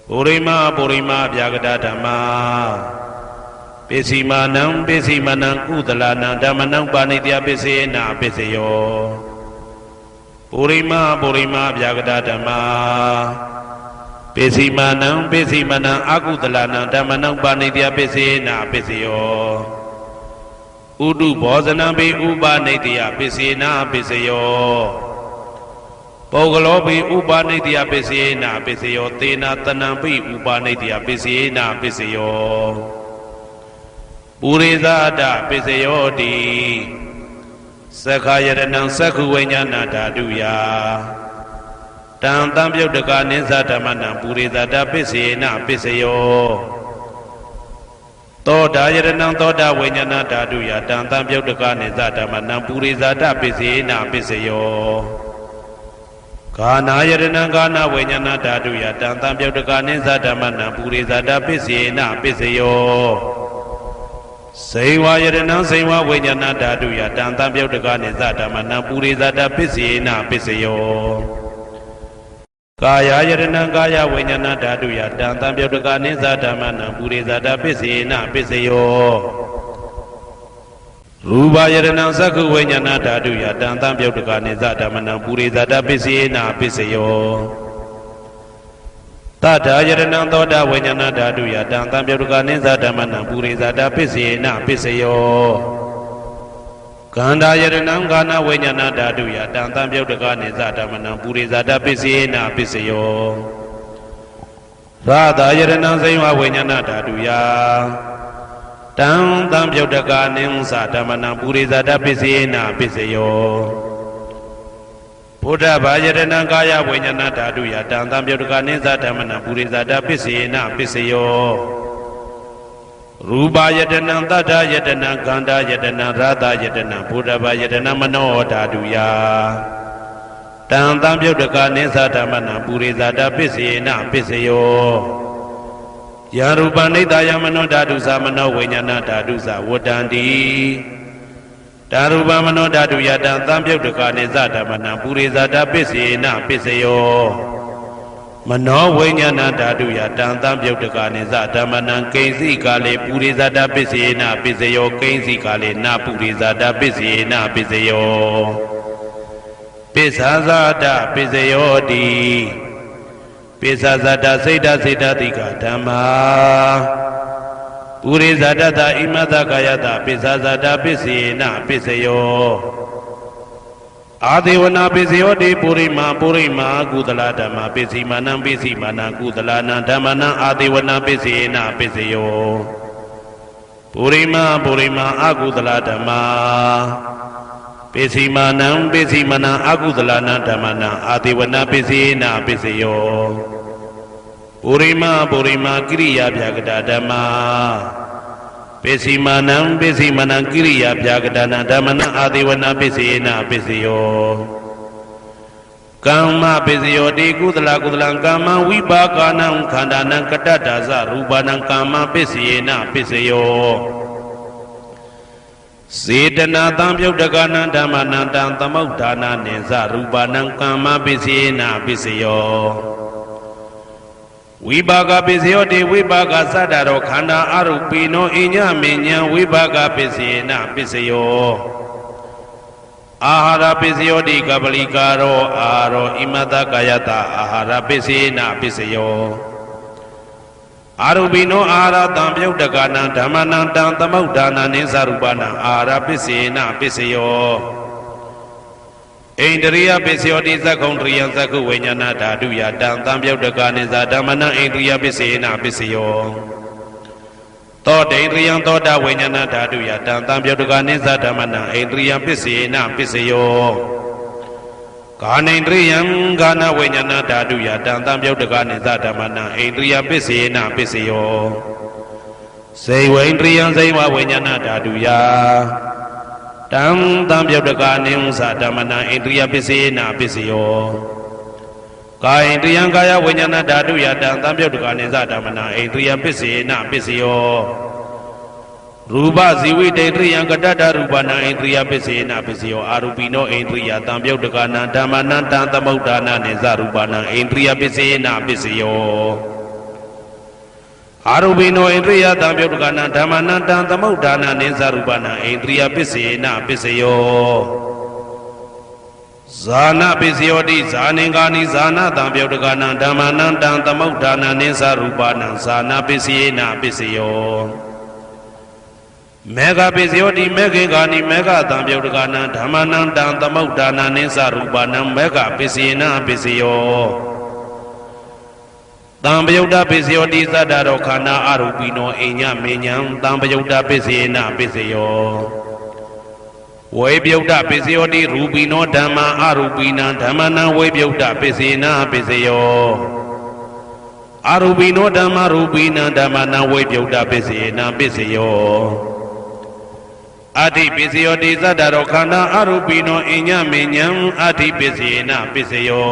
[SPEAKER 1] ပုရိမပုရိမအပြာကတဓမ္မာပိစီမာနံပိစီမနံကုသလနံဓမ္မနံပါဏိတယပိစေနာပိစယောပုရိမပုရိမအပြာကတဓမ္မာပိစီမာနံပိစီမနံအကုသလနံဓမ္မနံပါဏိတယပိစေနာပိစယောဥဒုဘောဇနံပိဥပနိတယပိစေနာပိစယောပုဂ္ဂလောပိဥပနိတယပိစေနာပိစယောသေနာတနံပိဥပနိတယပိစေနာပိစယောပုရိသဒပိစယောတိသက္ခာယရဏံသက္ခုဝိညာဏဓာတုယတံတံပြုတ်တကနိသဓမ္မနံပုရိသဒပိစေနာပိစယောသောတာယရဏံသောတာဝိညာဏဓာတုယတံတံပြုတ်တကနိသဓမ္မနံပုရိသဒပိစေနာပိစယောဂာနာယရဏံဂာနာဝိညာဏဓာတုယတံတံပြုတ်တကနိသဓမ္မနံပုရိသဒပိစေနာပိစယောစေဝယရဏံစေဝဝိညာဏဓာတုယတံတံပြုတ်တကနိသဓမ္မနံပုရိသဒပိစေနာပိစယောကာယယရဏံကာယဝိညာဏဓာတုယတံတံပြုတ်တကနိသဓမ္မနံပုရိသဒပိစေနာပိစယောရူပယရဏံသက္ခုဝိညာဏဓာတုယတံတံပြုတ်တကနိသဓမ္မနံပုရိသဒပိစေနာပိစယောတထာယရဏံသောတာဝိညာဏဓာတုယတံတံပြုတ်တကနိသဓမ္မနံပုရိသဒပိစေနာပိစယောကန္တာယရဏံကာနဝိညာဏဓာတုယတံတံပြုတ်တကနိသဓမ္မနံပုရိသဒပိစေနာပိစယောရာသာယရဏံစေဝဝိညာဏဓာတုယတံတံပြုတ်တကနိသဓမ္မနံပုရိသဒပိစေနာပိစယောဘုဒ္ဓဘာယရဏံကာယဝိညာဏဓာတုယတံတံပြုတ်တကနိသဓမ္မနံပုရိသဒပိစေနာပိစယောရူပယတနံတတ္ထယတနံခန္ဓာယတနံရာသယတနံဘုဒ္ဓဘာယတနံမနောဓာတုယတံတံပြုတ်တကနိသဓမ္မနံပုရိသဒပိစေနာပိစယောယရူပနိတယမနောဓာတုသမနောဝိညာဏဓာတုသဝတ္တန္တိဓာရူပမနောဓာတုယတံတံပြုတ်တကနိသဓမ္မနံပုရိသဒပိစေနာပိစယောမနောဝိညာဏဓာတုယတံတံပြုတ်တကနိသဓမ္မနံကိဉ္စီကာလေပုရိသဒပိစေနာပိစယောကိဉ္စီကာလေနာပုရိသဒပိစေနာပိစယောပိစ္ဆာဇာတပိစယောတိပိစ္ဆာဇာတစိတ်တစိတ်တတိကဓမ္မာပုရိသဒတဣမတကာယတပိစ္ဆာဇာတပိစေနာပိစယောအာဒေဝနာပိစယောတိပုရိမာပုရိမာကုသလဓမ္မာပိစီမာနံပိစီမာနံကုသလနံဓမ္မနံအာဒေဝနာပိစေနာပိစယောပုရိမာပုရိမာအကုသလဓမ္မာပိစီမာနံပိစီမာနံအကုသလနံဓမ္မနံအာဒေဝနာပိစေနာပိစယောပုရိမာပုရိမာကိရိယာဗျာကတဓမ္မာပိစီမာနံပိစီမာနံကိရိယာဗျာကတနံဓမ္မနံအာဒေဝနာပိစေနာပိစယောကမ္မပိစယောတိကုသလကုသလံကာမဝိပါကာနံခန္ဓာနံကတ္တဒါဇရူပနံကာမပိစေနာပိစယောစေတနာတံပြုတ်တကနံဓမ္မနံတံသမုဋ္ဌာနာနိသရူပနံကာမပိစေနာပိစယောဝိပါကပိစယောတိဝိပါကသတ္တရောခန္ဓာအရုပိနောအညမေညံဝိပါကပိစေနာပိစယောအာဟာရပိစယောတိကပလိကာရောအာရောဣမတကာယတအာဟာရပိစေနာပိစယောအာရုပိနောအာဟာရတံပြုတ်တကနံဓမ္မနံတံသမုဋ္ဌာနာနိသရူပနံအာဟာရပိစေနာပိစယောဣန္ဒရိယပိစယောတိသက္ကုံတရိယသက္ခုဝိညာဏဓာတုယတံတံပြုတ်တကနိသဓမ္မနံဣန္ဒရိယပိစေနာပိစယောသောတေန္ဒရိယသောတာဝိညာဏဓာတုယတံတံပြုတ်တကနိသဓမ္မနံဣန္ဒရိယပိစေနာပိစယောကာနိန္ဒရိယံကာနဝိညာဏဓာတုယတံတံပြုတ်တကနိသဓမ္မနံဣန္ဒရိယပိစေနာပိစယောစေဝိန္ဒရိယံစေဝဝိညာဏဓာတုယတံတံပြုတ်တကနိသဓမ္မနံဣန္ဒရိယပိစေနာပိစယော ကာယတယံကာယဝိညာဏဓာတုယတံသံပြုတ်တကနိသဓမ္မနာအိန္ဒြိယပစ္စေနပစ္စယောရူပဇီဝိတေတယံကတ္တရူပနာအိန္ဒြိယပစ္စေနပစ္စယောအာရူပိနောအိန္ဒြိယသံပြုတ်တကနာဓမ္မနာတံသမုဒ္ဒါနာနိသရူပနာအိန္ဒြိယပစ္စေနပစ္စယောအာရူပိနောအိန္ဒြိယသံပြုတ်တကနာဓမ္မနာတံသမုဒ္ဒါနာနိသရူပနာအိန္ဒြိယပစ္စေနပစ္စယောဇာနာပစ္စယောတိဇာနေကာနိဇာနာတံပြုတ်တကနာဓမ္မနာတံသမုဒ္ဒါနာနိသရူပနာဇာနာပစ္စယေနပစ္စယောမေဃပစ္စယောတိမေခေကာနိမေဃတံပြုတ်တကနာဓမ္မနာတံသမုဒ္ဒါနာနိသရူပနာမေဃပစ္စယေနပစ္စယောတံပယုတ်တပစ္စယောတိသတ္တရောခန္ဓာအရူပိနောအိညမေညံတံပယုတ်တပစ္စယေနပစ္စယောဝေပြုတ်တပစ္စယောတိရူပိနောဓမ္မာအရူပိနံဓမ္မနံဝေပြုတ်တပစ္စေနပစ္စယောအရူပိနောဓမ္မာရူပိနံဓမ္မနံဝေပြုတ်တပစ္စေနပစ္စယောအတ္တိပစ္စယောတိသတ္တရောခန္ဓာအရူပိနောအိညမေညံအတ္တိပစ္စေနပစ္စယော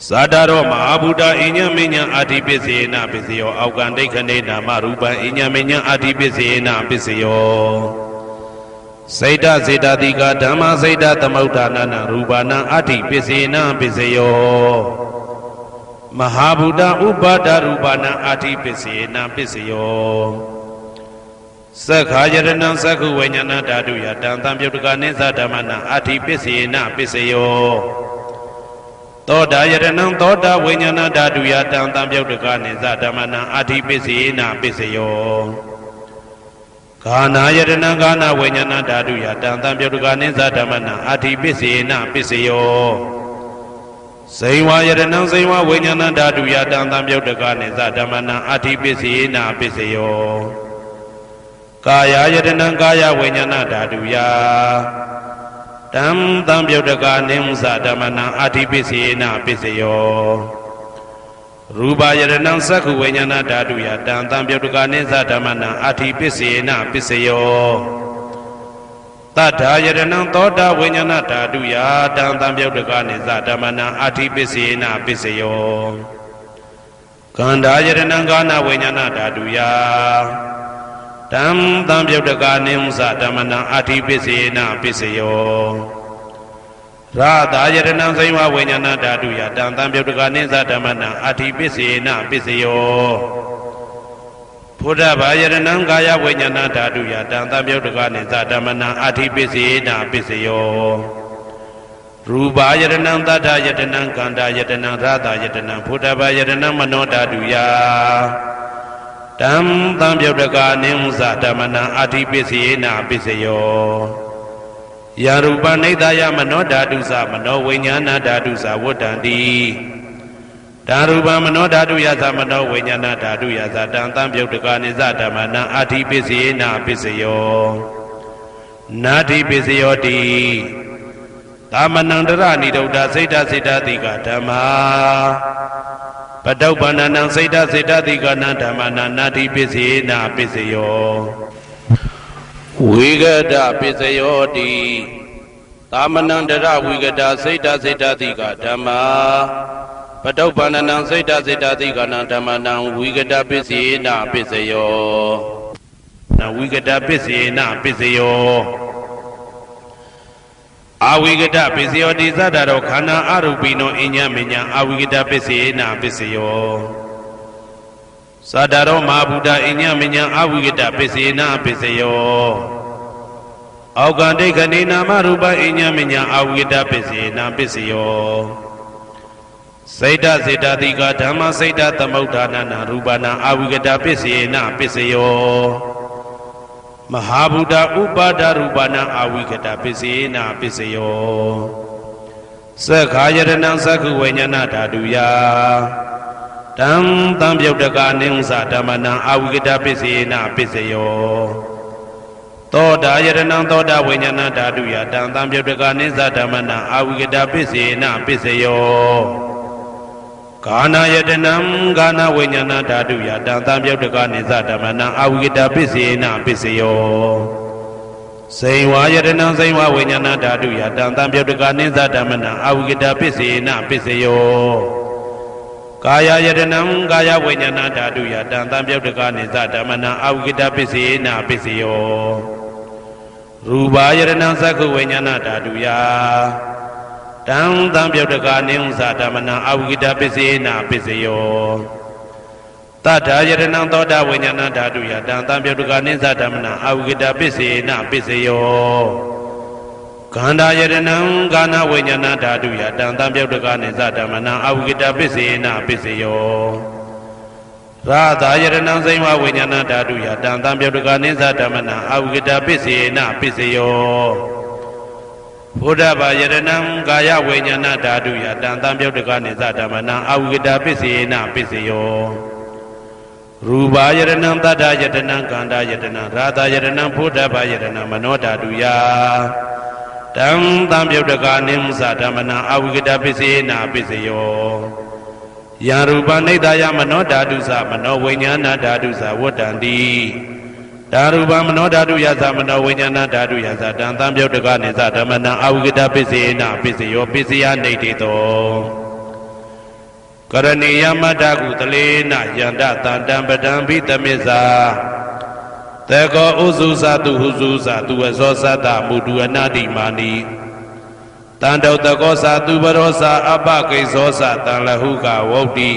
[SPEAKER 1] သတ္တရောမဟာဗုဒ္ဓအိညမေညံအတ္တိပစ္စေနပစ္စယောအောက်ကံဒိဋ္ဌိနေနာမရူပံအိညမေညံအတ္တိပစ္စေနပစ္စယောစေတစေတတိကဓမ္မစေတသမုဋ္ဌာနာရူပနာအတ္တိပစ္စေနပစ္စယောမဟာဗုဒ္ဓဥပါဒရူပနာအတ္တိပစ္စေနပစ္စယောသက္ခာယရဏံသက္ခုဝိညာဏဓာတုယတံသံပြုတ်တကနိသဓမ္မနာအတ္တိပစ္စေနပစ္စယောသောတာယရဏံသောတာဝိညာဏဓာတုယတံသံပြုတ်တကနိသဓမ္မနာအတ္တိပစ္စေနပစ္စယောကာနာယတနာကာနာဝိညာဏဓာတုယတံသံပြုတ်တကနိသဓမ္မနာအတ္တိပစ္စေနပစ္စယောဇိဝယတနံဇိဝဝိညာဏဓာတုယတံသံပြုတ်တကနိသဓမ္မနာအတ္တိပစ္စေနပစ္စယောကာယယတနံကာယဝိညာဏဓာတုယတံသံပြုတ်တကနိသဓမ္မနာအတ္တိပစ္စေနပစ္စယောရူပယရဏံသက္ခုဝိညာဏဓာတုယတံသံပြုတ်တကနိသဓမ္မနာအတ္တိပစ္စေနပစ္စယောတတ္ထာယရဏံသောတာဝိညာဏဓာတုယတံသံပြုတ်တကနိသဓမ္မနာအတ္တိပစ္စေနပစ္စယောကန္ဓာယရဏံကာနာဝိညာဏဓာတုယတံသံပြုတ်တကနိသဓမ္မနာအတ္တိပစ္စေနပစ္စယောရာသာယရဏံဇိဝဝိညာဏဓာတုယတံသံပြုတ်တကနိသဓမ္မနာအတ္တိပစ္စေနပစ္စယောဘုဒ္ဓဘာယရဏံကာယဝိညာဏဓာတုယတံသံပြုတ်တကနိသဓမ္မနာအတ္တိပစ္စေနပစ္စယောရူပယရဏံသတ္တယတနံကန္တာယတနံရာသာယတနံဘုဒ္ဓဘာယရဏံမနောဓာတုယတံသံပြုတ်တကနိသဓမ္မနာအတ္တိပစ္စေနပစ္စယောယာရူပနိဒာယမနောဓာတုသမနောဝိညာဏဓာတုသဝတ္တံတိဓာရူပမနောဓာတုယသမနောဝိညာဏဓာတုယသတံသံပြုတ်တကနိသဓမ္မနာအတ္တိပစ္စေနပစ္စယောနာတိပစ္စယောတိသမနံတရဏိဒုဒ္ဓစိတ်တစိတ္တတိကဓမ္မာပတုပ္ပန္နံစိတ်တစိတ္တတိကနံဓမ္မနာနာတိပစ္စေနပစ္စယောဝိဂဒပစ္စယောတိသာမဏံတရဝိဂဒစိတ်တစိတ္တတိကဓမ္မာပတုပ္ပန္နံစိတ်တစိတ္တတိကနံဓမ္မနံဝိဂဒပစ္စေနပစ္စယောနဝိဂဒပစ္စေနပစ္စယောအဝိဂဒပစ္စယောတိသတ္တရောခန္ဓာအရူပိနောအညမညအဝိဂဒပစ္စေနပစ္စယောသတ္တရောမဟာဗုဒ္ဓအညမညအဝိဂဒပစ္စေနပစ္စယောအောက်ကံဒိဋ္ဌိနေနာမရူပအညမညအဝိဂဒပစ္စေနပစ္စယောစေတစေတတိကဓမ္မစေတသမုဋ္ဌာနာရူပနာအဝိဂဒပစ္စေနပစ္စယောမဟာဗုဒ္ဓဥပါဒရူပနာအဝိဂဒပစ္စေနပစ္စယောသက္ခာယရဏံသက္ခုဝိညာဏဓာတုယတံသံပြုတ်တကနိသဓမ္မနာအဝိဂဒပစ္စေနပစ္စယောသောတာယရဏံသောတာဝိညာဏဓာတုယတံသံပြုတ်တကနိသဓမ္မနာအဝိဂဒပစ္စေနပစ္စယောကာနာယတနံကာနာဝိညာဏဓာတုယတံသံပြုတ်တကနိသဓမ္မနာအဝိဂဒပစ္စေနပစ္စယော စိန်ဝါယတနံစိန်ဝါဝိညာဏဓာတုယတံတံပြုတ်တကနိသဓမ္မနံအဝိကတပစ္စေနပစ္စယောကာယယတနံကာယဝိညာဏဓာတုယတံတံပြုတ်တကနိသဓမ္မနံအဝိကတပစ္စေနပစ္စယောရူပယတနံသက္ခဝိညာဏဓာတုယတံတံပြုတ်တကနိသဓမ္မနံအဝိကတပစ္စေနပစ္စယောတထာယတနံသောတာဝိညာဏဓာတုယတံတံပြုတ်တကနိသဓမ္မနံအဝိကတပစ္စေနပစ္စယောခန္ဓာယတနံကာဏဝိညာဏဓာတုယတံတံပြုတ်တကနိသဓမ္မနံအဝိကတပစ္စေနပစ္စယောရာသာယတနံစိမဝိညာဏဓာတုယတံတံပြုတ်တကနိသဓမ္မနံအဝိကတပစ္စေနပစ္စယောဘုဒ္ဓဘာယတနံကာယဝိညာဏဓာတုယတံတံပြုတ်တကနိသဓမ္မနံအဝိကတပစ္စေနပစ္စယောရူပယတနံတတ္ထယတနံကန္တာယတနံရာသယတနံဘုဒ္ဓဘာယတနံမနောဓာတုယတံတံပြုတ်တကနိသဓမ္မနံအဝိကတပစ္စေနပစ္စယောယံရူပနိဒာယမနောဓာတုသမနောဝိညာဏဓာတုသဝတ္တန္တိဒါရူပမနောဓာတုယသမနောဝိညာဏဓာတုယသတံတံပြုတ်တကနိသဓမ္မနံအဝိကတပစ္စေနပစ္စယောပစ္စယနေတိတောကရဏီယမတ္တကုတလေနယန္တတန္တံပဒံဘိတမေဇာတေကောဥစုသတုဟုစုသတုဝဇောသတ္တမုတုအနာတိမာနိတန္တုတကောသတုပရောသအပကိဇောသတံလဟုကဝုတ်တိ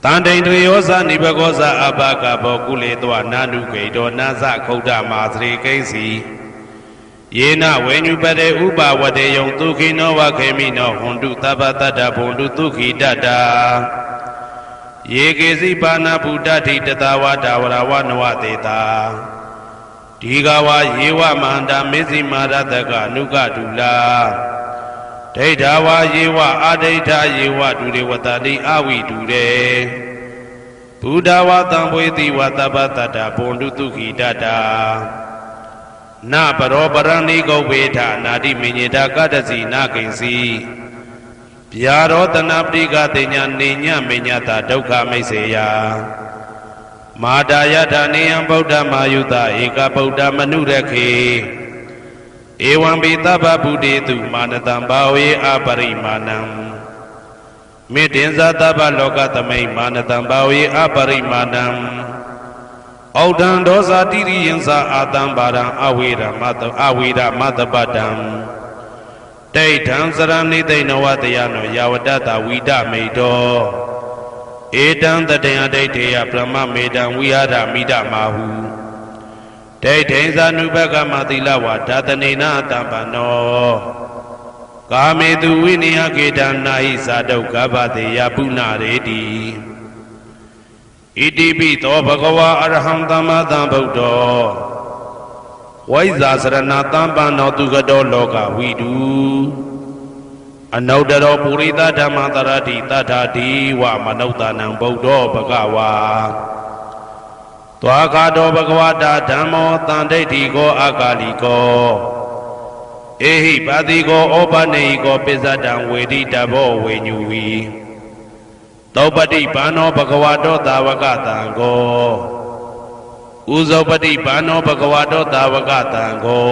[SPEAKER 1] တန္တိန်တယောသနိဘကောသအပကဘောကုလေတောနာနုဂိတောနာသခုဒ္ဓမာသရေကိဉ္စီယေနဝေညုပတေဥပဝတေယံဒုခိနောဝခေမိနောဟွန်တုသဗ္ဗတတ္တဘုံတုဒုခိတတ္တာယေကေစီပါဏဗုဒ္ဓတိတတဝါဒဝရဝနဝတေတာဒီဃဝါယေဝမန္တမေဇိမာရတကအနုကတုလာဒိဋ္ဌဝါယေဝအာဒိဋ္ဌယေဝဒုရေဝတတိအဝိတုရေဘုဒ္ဓဝါတံဝေတိဝသဗ္ဗတတ္တဘုံတုဒုခိတတ္တာနပရောပရဏိကောဝေထနာတိမညေတာကတ္တစီနာကိဉ္စီဗျာရောတနာပတိကတိညာနေညမညတာဒုက္ခမိတ်စေယမာတာယထာနေယံဗုဒ္ဓမာယုတဧကဗုဒ္ဓမနုရခေဧဝံပိသဗ္ဗဗုတေတုမာနတံဘာဝေအပရိမာဏံမေတ္တင်္ဇသဗ္ဗလောကသမိမာနတံဘာဝေအပရိမာဏံဩဒံဒောဇာတိရိယံသာအာတံပါရံအဝေရမတပတံတိဋ္ဌံစရဏိသိဏဝတယနောယာဝတ္တဝိဒမေတောဧတံတတေယဒိဋ္ဌေယပရမမေတံဝိဟာရမိဒမာဟုဒိဋ္ဌိဇာနုဘကမသီလဝါဓာတနေနတံပနောကာမေတုဝိနိယကေတံနာဟိသာဒုက္ခဗတေယပုဏ္ဏရေတိဣတိပိသောဘဂဝါအရဟံသမ္မာသမ္ဗုဒ္ဓောဝိဇာစရဏတံပန္နောသူကတောလောကဝိတုအနုတ္တရောပုရိသဓမ္မတရတိတထာတိဝမနုဿာနံဗုဒ္ဓောဘဂဝါသွားခါတောဘဂဝတာဓမ္မောတန်ဒိဋ္ဌိကောအာကာလိကောဧဟိပါတိကောဩပနေဟိကောပိစ္ဆတံဝေတိတဘောဝေညူဝီသောပတိဘာနောဘဂဝတောသာဝကတံကောဥဇောပတိဘာနောဘဂဝတောသာဝကတံကော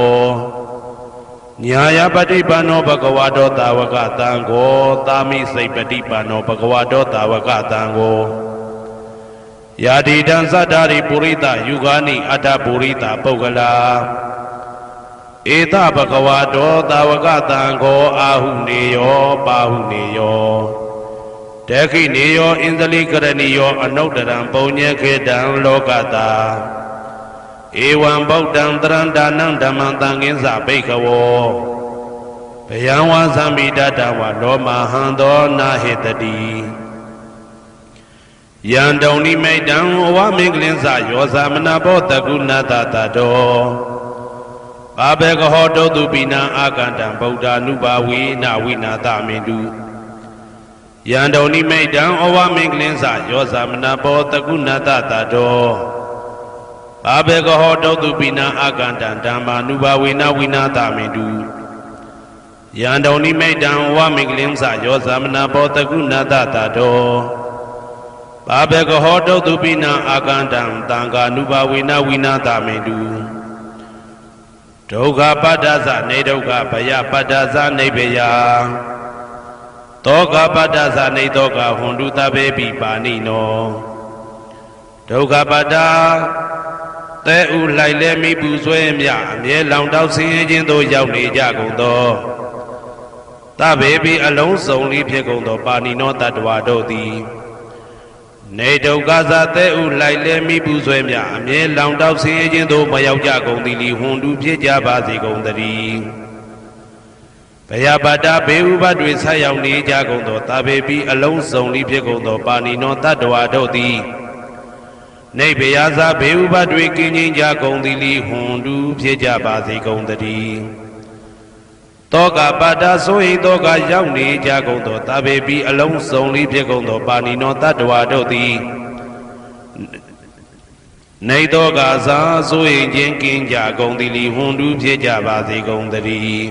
[SPEAKER 1] ညာယပတိဘာနောဘဂဝတောသာဝကတံကောသာမိစိတ်ပတိဘာနောဘဂဝတောသာဝကတံကောယာတိတံသတ္တာရိပုရိသယုဂာနိအတ္တပုရိသပုဂ္ဂလာဧတဘဂဝတောသာဝကတံကောအာဟုနေယောပါဟုနေယောတေခိနေယောဣန္ဒလိကရဏီယောအနုတ္တရံပုံညေခေတံလောကတာဧဝံဗုဒ္ဓံတရံဒါနံဓမ္မံသံဃင်းစဘိက္ခဝောဘယံဝါသမိတတဝလောမဟံသောနာဟေတတိယံတုန်နိမိတံဝမင်္ဂလင်းစယောသမနာဘောတကုဏတတတောဘာဘေကဟောတုတုပိနံအာကန္တံဗုဒ္ဓ ानु ဘာဝေနဝိနာသမင်တုယံတုန်နိမိတံဩဝမင်္ဂလင်းစယောသမနာဘောတကုဏတတတောဘာဘေကဟောတုတုပိနံအာကန္တံဓမ္မာနုဘာဝေနဝိနာသမင်တုယံတုန်နိမိတံဩဝမင်္ဂလင်းစယောသမနာဘောတကုဏတတတောဘာဘေကဟောတုတုပိနံအာကန္တံတံဃာနုဘာဝေနဝိနာသမင်တု ဒုက္ခပတ္တသနေဒုက္ခဘယပတ္တသနေဘယတောကပတ္တသနေတောကဟွန်တုတဘေပိပါဏိနောဒုက္ခပတ္တသဲဥလိုက်လဲမိပူဆွဲမြအမြဲလောင်တောက်ဆင်းရဲခြင်းသို့ရောက်နေကြကုန်သောတဘေပိအလုံးစုံလေးဖြစ်ကုန်သောပါဏိနောတတ္တဝါတို့သည်နေဒုက္ခသသဲဥလိုက်လဲမိပူဆွဲမြအမြဲလောင်တောက်ဆင်းရဲခြင်းသို့မရောက်ကြကုန်သည်လီဟွန်တုဖြစ်ကြပါစေကုန်သတည်းဘယပတ္တဘေဥပတွေဆက်ရောက်နေကြကုန်သောတဘေပိအလုံးစုံလေးဖြစ်ကုန်သောပါဏိနောတတ္တဝါတို့သည်နေဘယဇဘေဥပတွေကင်းငြိမ်းကြကုန်သည်လီဟွန်တုဖြစ်ကြပါစေကုန်သတည်းတောကပတ္တဆိုဟိတောကရောက်နေကြကုန်သောတဘေပိအလုံးစုံလေးဖြစ်ကုန်သောပါဏိနောတတ္တဝါတို့သည်နေတောကသာဆိုဟိခြင်းကင်းကြကုန်သည်လီဟွန်တုဖြစ်ကြပါစေကုန်သတည်း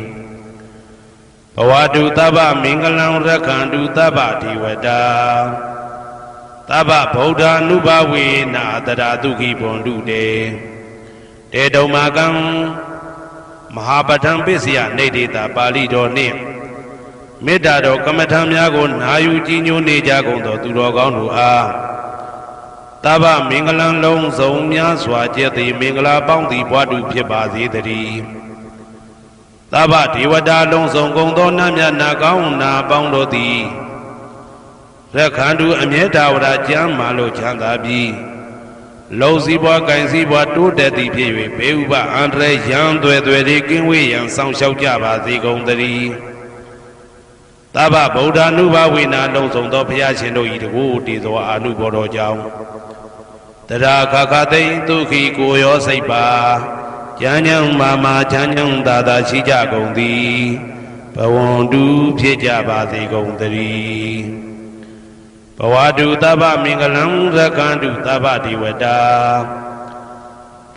[SPEAKER 1] ဘဝတုတဗ္ဗမင်္ဂလံရက္ခန္တုတဗ္ဗဒေဝတာသဗ္ဗဗုဒ္ဓ ानु ဘဝေနာတရာဒုက္ခိဘွန်တုတေတေတုံမာကံမဟာပဋ္ဌံပစ္စယနေတေတာပါဠိတော်နှင့်မေတ္တာတော်ကမ္မထံများကိုနာယူကြည်ညိုနေကြကုန်သောသူတော်ကောင်းတို့အားသဗ္ဗမင်္ဂလံလုံးစုံများစွာကျက်သည်မင်္ဂလာပေါင်းသည်ဘွားတုဖြစ်ပါစေတည်းသဗ္ဗဒေဝတာလုံးစုံကုန်သောနတ်မြတ်နာကောင်းနာပေါင်းတို့သည်ရက္ခန္တုအမြဲတဝရကျမ်းမာလို့ချမ်းသာပြီးလုံစည်းပွားကင်စည်းပွားတိုးတက်သည်ဖြစ်၍ဘေဥပအန္တရာယ်ရန်သွဲသွဲတွေကင်းဝေးရန်ဆောင်ရှောက်ကြပါစေကုန်သတည်းသဗ္ဗဗုဒ္ဓ ानु ဘဝေနာလုံးစုံသောဘုရားရှင်တို့၏တကူတည်သောအာနုဘောတော်ကြောင့်တရာခခသိမ့်ဒုက္ခိကိုရောစိတ်ပါကျမ်းညံမာမာချမ်းညံသာသာရှိကြကုန်သည်ဘဝန္တုဖြစ်ကြပါစေကုန်သတည်းဘဝတုသဗ္ဗမင်္ဂလံရက္ခန္တုသဗ္ဗဒေဝတာ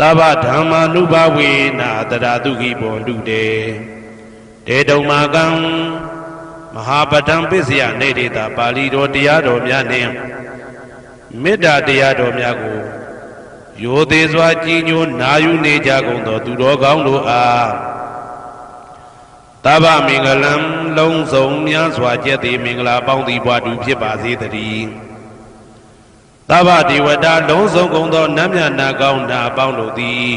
[SPEAKER 1] သဗ္ဗဓမ္မာနုဘဝေနာတရာဒုက္ခိဘွန်တုတေတေတုံမာကံမဟာပဋ္ဌံပစ္စယနေတေတာပါဠိတော်တရားတော်များနှင့်မေတ္တာတရားတော်များကိုရိုသေစွာကြည်ညိုနာယူနေကြကုန်သောသူတော်ကောင်းတို့အားသဗ္ဗမင်္ဂလံလုံးစုံများစွာကျက်သည်မင်္ဂလာပေါင်းသည်ဘွားတုဖြစ်ပါစေတည်းသဗ္ဗဒေဝတာလုံးစုံကုန်သောနတ်မြတ်နာကောင်းနာပေါင်းတို့သည်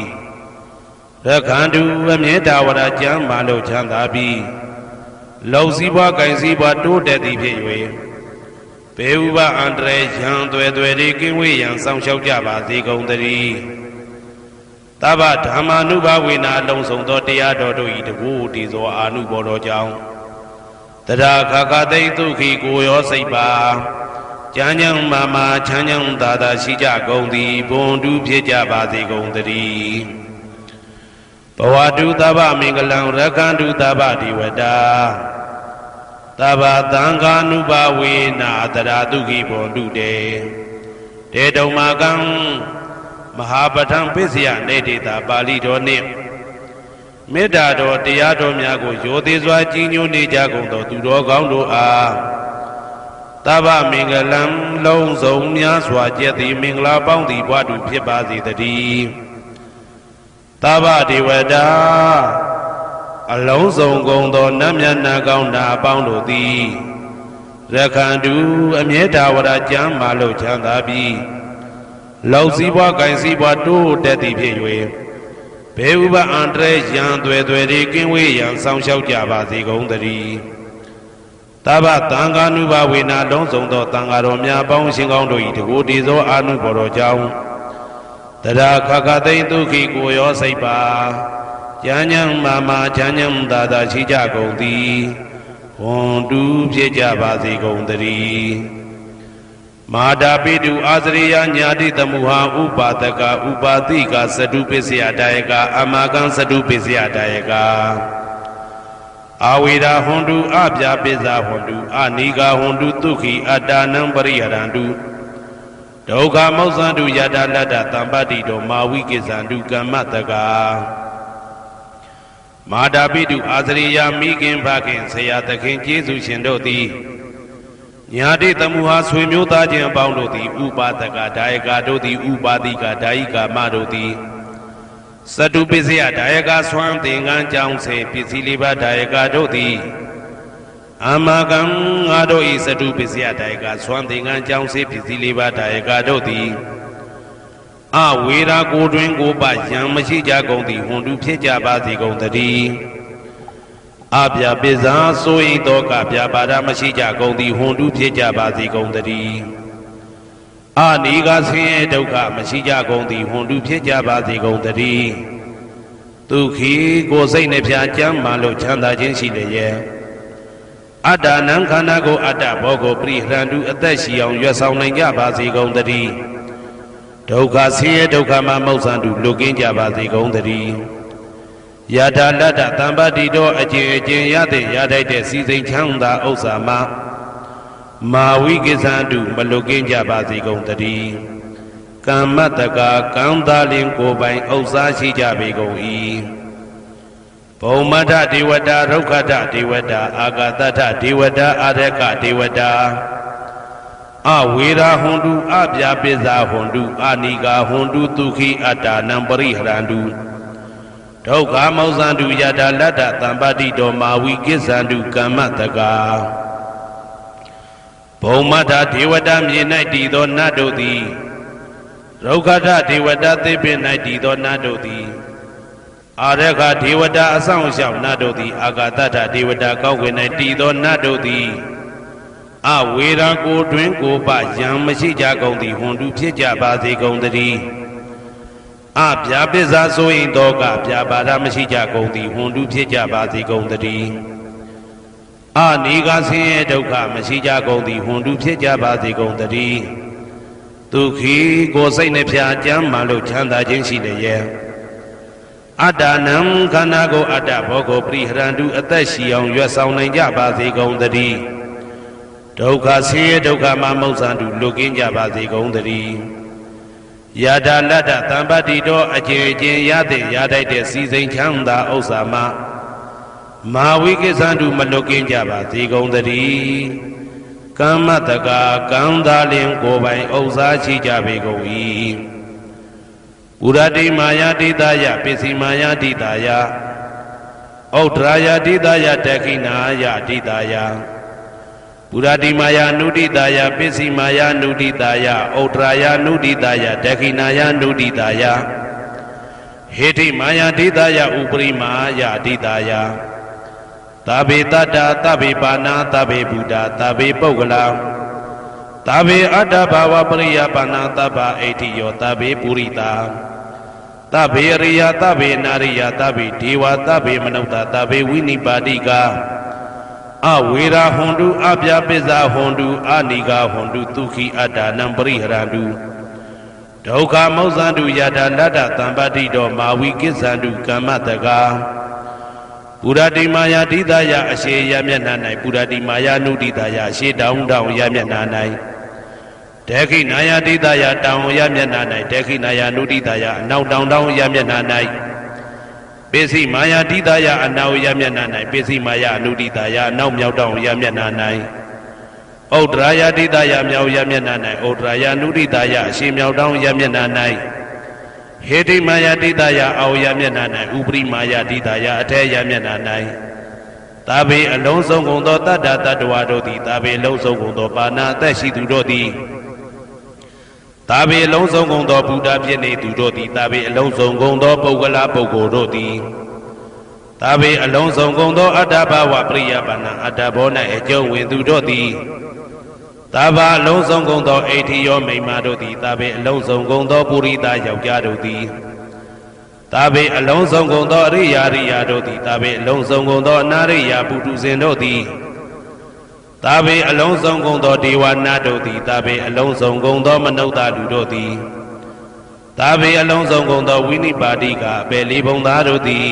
[SPEAKER 1] ရက္ခန္တုအမြဲတဝရကျမ်းမာလို့ချမ်းသာပြီးလုံစည်းပွားကင်စည်းပွားတိုးတက်သည်ဖြစ်၍ဘေဥပအန္တရာယ်ရန်သွဲသွဲတွေကင်းဝေးရန်ဆောင်ရှောက်ကြပါစေကုန်သတည်းသဗ္ဗဓမ္မာနုဘဝေနာလုံးစုံသောတရားတော်တို့၏တကူတည်သောအာနုဘောတော်ကြောင့်တရာခခသိမ့်ဒုက္ခိကိုရောစိတ်ပါကျမ်းညံမာမာချမ်းညံသာသာရှိကြကုန်သည်ဘွန်တုဖြစ်ကြပါစေကုန်သတည်းဘဝတုသဗ္ဗမင်္ဂလံရက္ခန္တုသဗ္ဗဒေဝတာသဗ္ဗသံဃာနုဘဝေနာတရာဒုက္ခိဘွန်တုတေတေတုံမာကံမဟာပဋ္ဌံပစ္စယနေတေတာပါဠိတော်နှင့်မေတ္တာတော်တရားတော်များကိုရိုသေစွာကြည်ညိုနေကြကုန်သောသူတော်ကောင်းတို့အားသဗ္ဗမင်္ဂလံလုံးစုံများစွာကျက်သည်မင်္ဂလာပေါင်းသည်ဘွားတုဖြစ်ပါစေတည်းသဗ္ဗဒေဝတာအလုံးစုံကုန်သောနတ်မြတ်နာကောင်းနာပေါင်းတို့သည်ရက္ခန္တုအမြဲတဝရကျမ်းမာလို့ချမ်းသာပြီးလုံစည်းပွားကင်စည်းပွားတိုးတက်သည်ဖြစ်၍ဘေဥပအန္တရာယ်ရန်သွဲသွဲတွေကင်းဝေးရန်ဆောင်ရှောက်ကြပါစေကုန်သတည်းသဗ္ဗသံဃာနုဘဝေနာလုံးစုံသောသံဃာတော်များပေါင်းရှင်ကောင်းတို့၏တကူတည်သောအာနုဘော်တော်ကြောင့်တရာခခသိမ့်ဒုက္ခိကိုရောစိတ်ပါကျမ်းညံမာမာချမ်းညံသာသာရှိကြကုန်သည်ဘွန်တုဖြစ်ကြပါစေကုန်သတည်းမာတာပိတုအာစရိယညာတိတမုဟာဥပါဒကဥပါတိကသတုပစ္စယတာယကအမကံသတုပစ္စယတာယကအာဝေရာဟွန်တုအပြာပိဇာဟွန်တုအနိကာဟွန်တုဒုက္ခိအတ္တနံပရိဟရန္တုဒုက္ခမောဇ္ဇန္တုယတာလတ္တတံပတ္တိတောမာဝိကိဇန္တုကမ္မတကာမာတာပိတုအာစရိယမိခင်ဖခင်ဆရာသခင်ကျေးဇူးရှင်တို့သည်ညာတိတမုဟာဆွေမျိုးသားချင်းအပေါင်းတို့သည်ဥပါဒကဒါယကတို့သည်ဥပါတိကဒါယိကာမတို့သည် စတုပစ္စယဒါယကဆွမ်းသင်္ကန်းကြောင့်စေပစ္စည်းလေးပါးဒါယကတို့သည်အမကံငါတို့ဤစတုပစ္စယဒါယကဆွမ်းသင်္ကန်းကြောင့်စေပစ္စည်းလေးပါးဒါယကတို့သည်အဝေရာကိုတွင်ကိုပယံမရှိကြကုန်သည်ဟွန်တုဖြစ်ကြပါစေကုန်တည်းအပြပစ္စာဆိုဤတော့ကပြပါဒမရှိကြကုန်သည်ဟွန်တုဖြစ်ကြပါစေကုန်တည်းအနိကဆင်းရဲဒုက္ခမရှိကြကုန်သည်ဟွန်တုဖြစ်ကြပါစေကုန်တည်းဒုက္ခိကိုစိတ်နှပြကြမ်းမှလို့ချမ်းသာခြင်းရှိလျက်အတ္တနံခန္ဓာကိုအတ္တဘောကိုပရိဟရန္တုအသက်ရှိအောင်ရွတ်ဆောင်နိုင်ကြပါစေကုန်တည်းဒုက္ခဆင်းရဲဒုက္ခမှမောက္ဆန္တုလွတ်ကင်းကြပါစေကုန်တည်းယထာလတ္တသံပါတိတော်အကျင့်အကျင့်ရတဲ့ရထိုက်တဲ့စီစိန်ချမ်းသာဥစ္စာမှာမာဝိကိသန္တုမလွတ်ကင်းကြပါစေကုန်တည်းကမ္မတကာကံသားလင်ကိုပိုင်ဥစ္စာရှိကြပေကုန်၏ဘုံမထဒေဝတာရုက္ခထဒေဝတာအာဂတထဒေဝတာအာရကဒေဝတာအဝေရာဟွန်တုအပြပစ္စာဟွန်တုအနိကာဟွန်တုဒုက္ခိအတ္တနံပရိဟရန္တုဒုက္ခမောဇန္တုယထာလတ္တသံပါတိတော်မာဝိကိသန္တုကမ္မတကာဘုံမထဒေဝတာမြေ၌တည်သောနတ်တို့သည်ရုက္ခထဒေဝတာသေပင်၌တည်သောနတ်တို့သည်အာရခဒေဝတာအဆောင်ရှောက်နတ်တို့သည်အာဂတထဒေဝတာကောင်းကင်၌တည်သောနတ်တို့သည်အဝေရာကိုတွင်ကိုပယံမရှိကြကုန်သည်ဟွန်တုဖြစ်ကြပါစေကုန်တည်းအပြပစ္စာဆိုရင်တော့ကပြပါဒမရှိကြကုန်သည်ဟွန်တုဖြစ်ကြပါစေကုန်တည်းအနိကဆင်းရဲဒုက္ခမရှိကြကုန်သည်ဟွန်တုဖြစ်ကြပါစေကုန်တည်းဒုက္ခိကိုစိတ်နှပြကြမ်းမှလို့ချမ်းသာခြင်းရှိလျက်အတ္တနံခန္ဓာကိုအတ္တဘောကိုပရိဟရန္တုအသက်ရှိအောင်ရွတ်ဆောင်နိုင်ကြပါစေကုန်တည်းဒုက္ခဆင်းရဲဒုက္ခမှမောက္ဆန္တုလွတ်ကင်းကြပါစေကုန်တည်းယထာလတ္တသံပါတိတော်အကျင့်အကျင့်ရတဲ့ရထိုက်တဲ့စီစိန်ချမ်းသာဥစ္စာမှမာဝိကိသန္တုမလွတ်ကင်းကြပါစေကုန်တည်းကမ္မတကာကံသားလင်ကိုယ်ပိုင်ဥစ္စာရှိကြပေကုန်၏ဥရတိမာယာတိတယပစ္စည်းမာယာတိတယဩဒရာယတိတယတခိနာယတိတယပုရတိမာယာနုတိတာယပစ္စည်းမာယာနုတိတာယဩဒရာယနုတိတာယဒခိနာယနုတိတာယဟေတိမာယာတိတာယဥပရိမာယာတိတာယသဗ္ဗေတတ္တသဗ္ဗေပါဏာသဗ္ဗေဘုဒ္ဓသဗ္ဗေပုဂ္ဂလာသဗ္ဗေအတ္တဘာဝပရိယပါဏာသဗ္ဗအိဋ္ဌိယောသဗ္ဗေပုရိတာသဗ္ဗေရိယသဗ္ဗေနာရိယသဗ္ဗေဒေဝသဗ္ဗေမနုဿသဗ္ဗေဝိနိပါတိကအဝေရာဟွန်တုအပြပစ္စာဟွန်တုအနိကာဟွန်တုဒုက္ခိအတ္တနံပရိဟရန္တုဒုက္ခမောက္ဆန္တုယထာလတ္တသံပါတိတော်မာဝိကိသန္တုကမ္မတကာပုရတိမာယာတိတယအရှိယမျက်နှာ၌ပုရတိမာယာနုတိတယအရှိတောင်းတောင်းယမျက်နှာ၌ဒေခိနာယာတိတယတောင်းယမျက်နှာ၌ဒေခိနာယာနုတိတယအနောက်တောင်းတောင်းယမျက်နှာ၌ပစ္စည်းမာယာတိတယအနောက်ယမျက်နှာ၌ပစ္စည်းမာယာအနုတိတယအနောက်မြောက်တောင်းယမျက်နှာ၌ဩဒရာယတိတယမြောက်ယမျက်နှာ၌ဩဒရာယနုတိတယအရှိမြောက်တောင်းယမျက်နှာ၌ဟေတိမာယာတိတယအောက်ယမျက်နှာ၌ဥပရိမာယာတိတယအထက်ယမျက်နှာ၌သာဘေအလုံးစုံကုန်သောတတ္တတတ္တဝါတို့သည်သာဘေလုံးစုံကုန်သောပါဏာအသက်ရှိသူတို့သည်သာဘေအလုံးစုံကုန်သောဘုဒ္ဓဖြစ်နေသူတို့သည်သာဘေအလုံးစုံကုန်သောပုဂ္ဂလပုဂ္ဂိုလ်တို့သည်သာဘေအလုံးစုံကုန်သောအတ္တဘဝပရိယပါဏာအတ္တဘော၌အကျုံးဝင်သူတို့သည်သာဘာအလုံးစုံကုန်သောအိဋ္ဌိယောမိမ္မာတို့သည်သာဘေအလုံးစုံကုန်သောပုရိသယောက်ျားတို့သည်သာဘေအလုံးစုံကုန်သောအရိယာရိယာတို့သည်သာဘေအလုံးစုံကုန်သောအနာရိယာပုထုဇဉ်တို့သည်သာဘေအလုံးစုံကုန်သောဒေဝနာတို့သည်သာဘေအလုံးစုံကုန်သောမနုဿလူတို့သည်သာဘေအလုံးစုံကုန်သောဝိနိပါတိကအပေလေးဘုံသားတို့သည်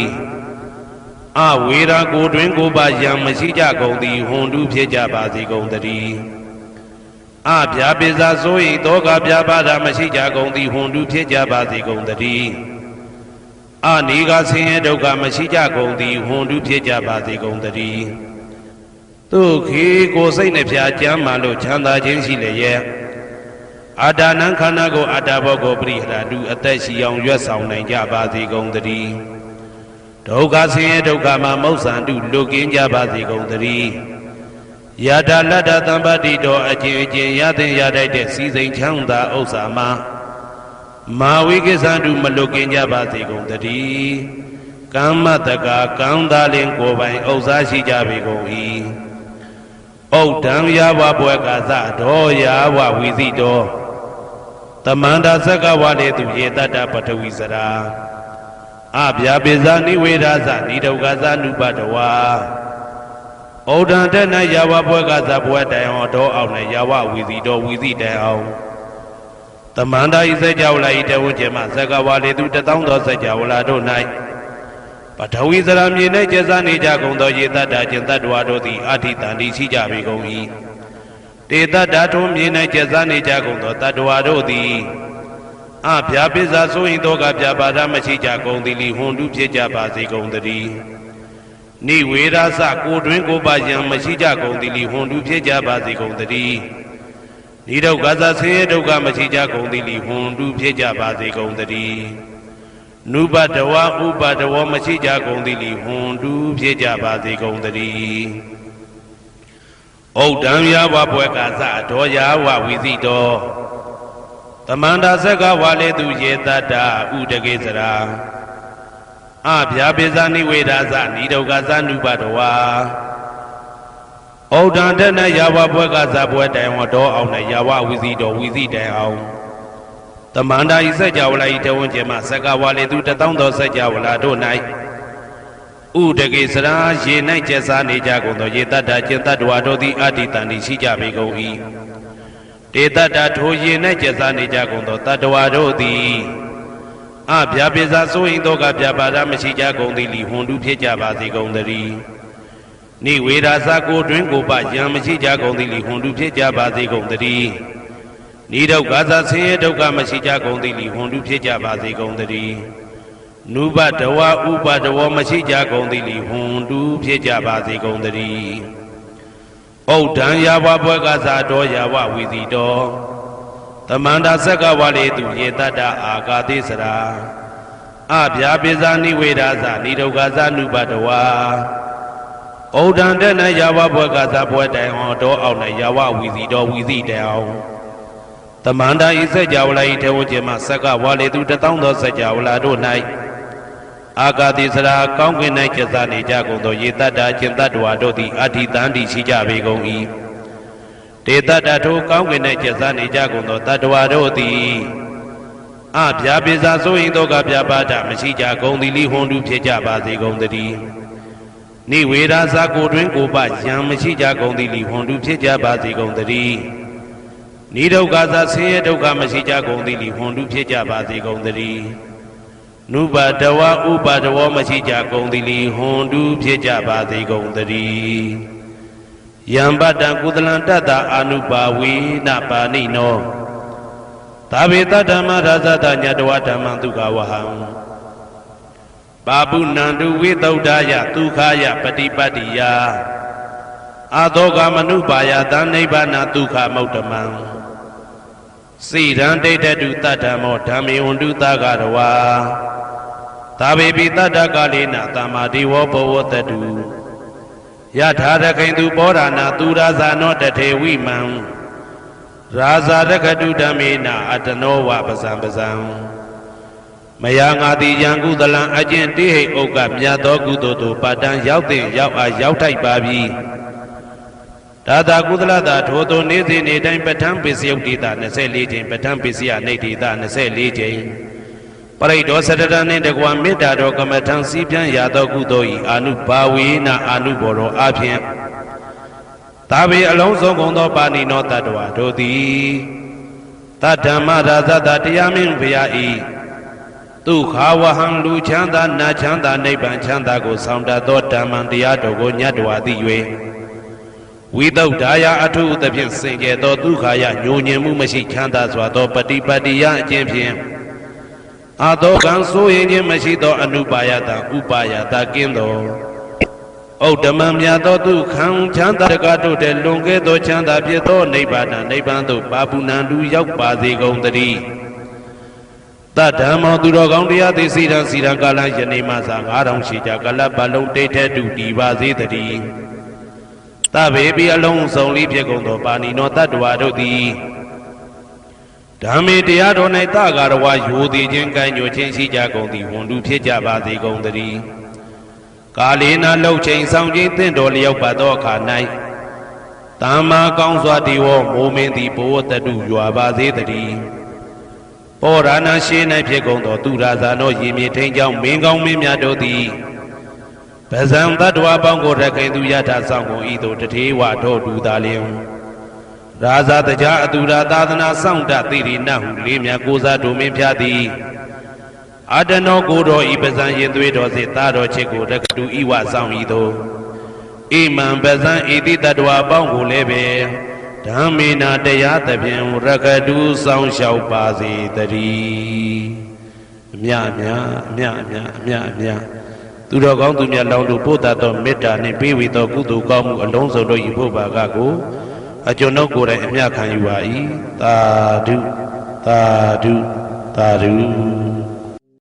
[SPEAKER 1] အဝေရာကိုတွင်ကိုပါယံမရှိကြကုန်သည်ဟွန်တုဖြစ်ကြပါစေကုန်တည်းအပြပစ္စာဆို၏တောကပြပါဒမရှိကြကုန်သည်ဟွန်တုဖြစ်ကြပါစေကုန်တည်းအနိကဆင်းရဲဒုက္ခမရှိကြကုန်သည်ဟွန်တုဖြစ်ကြပါစေကုန်တည်းဒုက္ခိကိုစိတ်နှပြကြမ်းမှလို့ချမ်းသာခြင်းရှိလျက် အာဒါနံခန္ဓာကိုအာတာဘောကိုပရိဟရာတုအသက်ရှိအောင်ရွတ်ဆောင်နိုင်ကြပါစေကုန်သတည်းဒုက္ခဆင်းရဲဒုက္ခမှာမௌဆန္တုလွတ်ကင်းကြပါစေကုန်သတည်းယထာလတ္တသံပတိတော်အကျဉ်အကျဉ်ရသင်ရတတ်တဲ့စီစိန်ချမ်းသာဥစ္စာမှာမာဝိကိသန္တုမလွတ်ကင်းကြပါစေကုန်သတည်းကမ္မတကာကံသာလင်ကိုယ်ပိုင်ဥစ္စာရှိကြပေကုန်၏ဩဒံယာဝဘွယ်ကာသဒောယာဝဝီစီတော်တမန္တာသက္ကဝါလေသူယေတတပထဝီစရာအဗျာပိဇာနိဝေဒာသနိဒုက္ခသနုပတဝါဩဒံတနယာဝဘွယ်ကာသဘွယ်တိုင်အောင်တော်အောင်နဲ့ယာဝဝီစီတော်ဝီစီတိုင်အောင်တမန္တာဤစကြဝဠာဤတဝကျမသက္ကဝါလေသူတသောသောစကြဝဠာတို့၌ပထဝီစရာမြေ၌ကျဆနေကြကုန်သောယေတတကျင်တတ္တဝါတို့သည်အဋ္ဌိတန်တိရှိကြပေကုန်၏တေတတ္တထုံးမြေ၌ကျဆနေကြကုန်သောတတ္တဝါတို့သည်အဗျာပိဇာဆိုရင်သောကဗျာပါဒမရှိကြကုန်သည်လီဟွန်တုဖြစ်ကြပါစေကုန်သတည်းနိဝေရသကိုတွင်ကိုပါယံမရှိကြကုန်သည်လီဟွန်တုဖြစ်ကြပါစေကုန်သတည်းနိဒုက္ခသဆင်းရဲဒုက္ခမရှိကြကုန်သည်လီဟွန်တုဖြစ်ကြပါစေကုန်သတည်းနုပတဝဥပတဝမရှိကြကုန်သည်လီဟွန်တုဖြစ်ကြပါစေကုန်သတည်းဩဒံယာဝဘွယ်ကာသဒောယာဝဝီစီတော်တမန္တာသက္ကဝါလေသူယေတတဥဒကေစရာအဗျာပိဇာနိဝေဒာသနိဒုက္ခသနုပတဝါဩဒံတနယာဝဘွယ်ကာသဘွယ်တိုင်ဟောတော်အောင်နဲ့ယာဝဝီစီတော်ဝီစီတိုင်အောင်တမန္တာဤစကြဝဠာဤတဝန်းကျင်မှသက္ကဝါလေသူတသောသောစကြဝဠာတို့၌ဥဒကေစရာရေ၌ကျက်စားနေကြကုန်သောယေတတ္တကျင်တတ္တဝါတို့သည်အဋ္ဌိတန်တိရှိကြပေကုန်၏တေတတ္တထိုရေ၌ကျက်စားနေကြကုန်သောတတ္တဝါတို့သည်အဗျာပိဇာဆိုရင်သောကဗျာပါဒမရှိကြကုန်သည်လီဟွန်တုဖြစ်ကြပါစေကုန်သတည်းနိဝေဒာသကိုတွင်ကိုပယံမရှိကြကုန်သည်လီဟွန်တုဖြစ်ကြပါစေကုန်သတည်းနိဒုက္ခသဆင်းရဲဒုက္ခမရှိကြကုန်သည်လီဟွန်တုဖြစ်ကြပါစေကုန်သတည်းနုပတဝဥပတဝမရှိကြကုန်သည်လီဟွန်တုဖြစ်ကြပါစေကုန်သတည်းဩဒံယာဝဘွယ်ကာသတော်ယာဝဝီစီတော်တမန္တာသက္ကဝါလေသူယေတတ္တအာကာတိစရာအဗျာပိဇာနိဝေဒာသနိဒုက္ခသနုပတဝါဩဒံတနယာဝဘွယ်ကာသဘွယ်တိုင်အောင်တော်အောင်နဲ့ယာဝဝီစီတော်ဝီစီတိုင်အောင်တမန္တာဤစကြဝဠာဤထေဝကျင်မှသက္ကဝါလေသူတသောသောစကြဝဠာတို့၌အာကာတိစရာကောင်းကင်၌ကျဆနေကြကုန်သောယေတတ္တကျင်တတ္တဝါတို့သည်အဋ္ဌိတန်တိရှိကြပေကုန်၏တေတတ္တထိုကောင်းကင်၌ကျဆနေကြကုန်သောတတ္တဝါတို့သည်အဗျာပိဇာဆိုရင်သောကဗျာပါဒမရှိကြကုန်သည်လီဟွန်တုဖြစ်ကြပါစေကုန်သတည်းနိဝေဒာသကိုတွင်ကိုပယံမရှိကြကုန်သည်လီဟွန်တုဖြစ်ကြပါစေကုန်သတည်းနိဒုက္ခသဆင်းရဲဒုက္ခမရှိကြကုန်သည်လီဟွန်တုဖြစ်ကြပါစေကုန်သတည်းနုပတဝဥပတဝမရှိကြကုန်သည်လီဟွန်တုဖြစ်ကြပါစေကုန်သတည်းယံပတ္တံကုသလံတတ္တအာနုပါဝေနပါဏိနောသာဝေတဓမ္မရာဇတညတဝဓမ္မံဒုက္ခဝဟံပါပုဏ္ဏတုဝိသုဒ္ဓာယဒုက္ခယပฏิပတ္တိယအာသောကမနုပါယသနိဗ္ဗာနဒုက္ခမௌတ္တမံစိရန်ဒိဋ္ဌတုတတ္တမောဓမ္မေဝန္တုသဂရဝါသာဝေပိတတ္တကာလေနသမ္မာဒီဝဘဝတတုယထာရခိန်သူပောဓာနာသူရာဇာနောတထေဝိမံရာဇာရခတုဓမ္မေနအတနောဝပဇံပဇံမယငါတိယံကုသလံအကျင့်တိဟိဥက္ကမြတ်သောကုသိုလ်တို့ပါတံရောက်တဲ့ရောက်အားရောက်ထိုက်ပါပြီဒါသာကုသလတာထိုသို့နေ့စဉ်နေ့တိုင်းပဋ္ဌာန်းပိစယုတ်တိတာ24ချိန်ပဋ္ဌာန်းပိစယနေတိတာ24ချိန်ပရိဒောစတတနှင့်တကွာမေတ္တာတော်ကမ္မထံစီးပြန်ရသောကုသိုလ်ဤအာနုဘာဝေနအာနုဘောရောအဖြင့်သာဝေအလုံးစုံကုန်သောပါဏိနောတတ္တဝါတို့သည်တတ္ဓမ္မရာဇတတရားမင်းဘုရားဤဒုက္ခဝဟံလူချမ်းသာနတ်ချမ်းသာနိဗ္ဗာန်ချမ်းသာကိုဆောင်တတ်သောဓမ္မံတရားတော်ကိုညတ်တော်သိ၍ဝိသုဒ္ဓါယအထုသဖြင့်စင်ကြယ်သောဒုက္ခယညှို့ညင်မှုမရှိချမ်းသာစွာသောပฏิပတ္တိယအကျင့်ဖြင့်အာသောကံဆိုရင်ခြင်းမရှိသောအနုပါယတဥပါယတကင်းသော ဩဓမ္မမြတ်သောသူခံချမ်းသာတကားတို့တဲ့လွန်ကဲသောချမ်းသာဖြစ်သောနိဗ္ဗာန်နိဗ္ဗာန်သို့ပါပုဏ္ဏတူရောက်ပါစေကုန်သတည်းတဓမ္မောသူတော်ကောင်းတရားသိစီရန်စီရန်ကာလယနေ့မှစ9000ရှိကြကလပ်ပလုံးတိတ်ထဲတူတည်ပါစေတည်းတဗေပိအလုံးစုံလေးဖြစ်ကုန်သောပါဏိနောတတ္တဝါတို့သည်ဓမ္မေတရားတော်၌တကာရဝယိုသည်ချင်းကိုင်းညိုချင်းရှိကြကုန်သည်ဝန်တူဖြစ်ကြပါစေကုန်သတည်းကာလေနာလှုပ်ချိန်ဆောင်ခြင်းတင့်တော်လျောက်ပါသောအခါ၌တမ္မာကောင်းစွာဒီဝမိုးမင်းသည်ဘိုးတတုရွာပါစေတည်းပောရဏရှိ၌ဖြစ်ကုန်သောသူရာဇာနောရေမြေထိန်ကြောင့်မင်းကောင်းမင်းများတို့သည်ပဇံတတ္တဝါပေါင်းကိုရခိုင်သူယထာဆောင်ကုန်ဤသို့တထေဝထောတူသာလျင်ရာဇာတကြအတူရာသာသနာဆောင်တသိရိနဟုလေးမြတ်ကိုစားတို့မင်းဖျားသည်အာတနောကိုတော်ဤပဇံရင်သွေးတော်စေသားတော်ချစ်ကိုရကတူဤဝဆောင်ဤသို့ဣမံပဇံဤတိတတ္တဝါပေါင်းကိုလည်းပဲဓမ္မေနာတရားသဖြင့်ရကတူဆောင်လျှောက်ပါစေတည်းအမြအမြအမြအမြအမြအမြသူတော်ကောင်းသူမြတ်လောင်းတို့ပို့တတ်သောမေတ္တာနှင့်ပေးဝေသောကုသိုလ်ကောင်းမှုအလုံးစုံတို့ဤဖို့ပါကကိုအကျွန်ုပ်ကိုယ်တိုင်အမြခံယူပါ၏သာဓုသာဓုသာဓု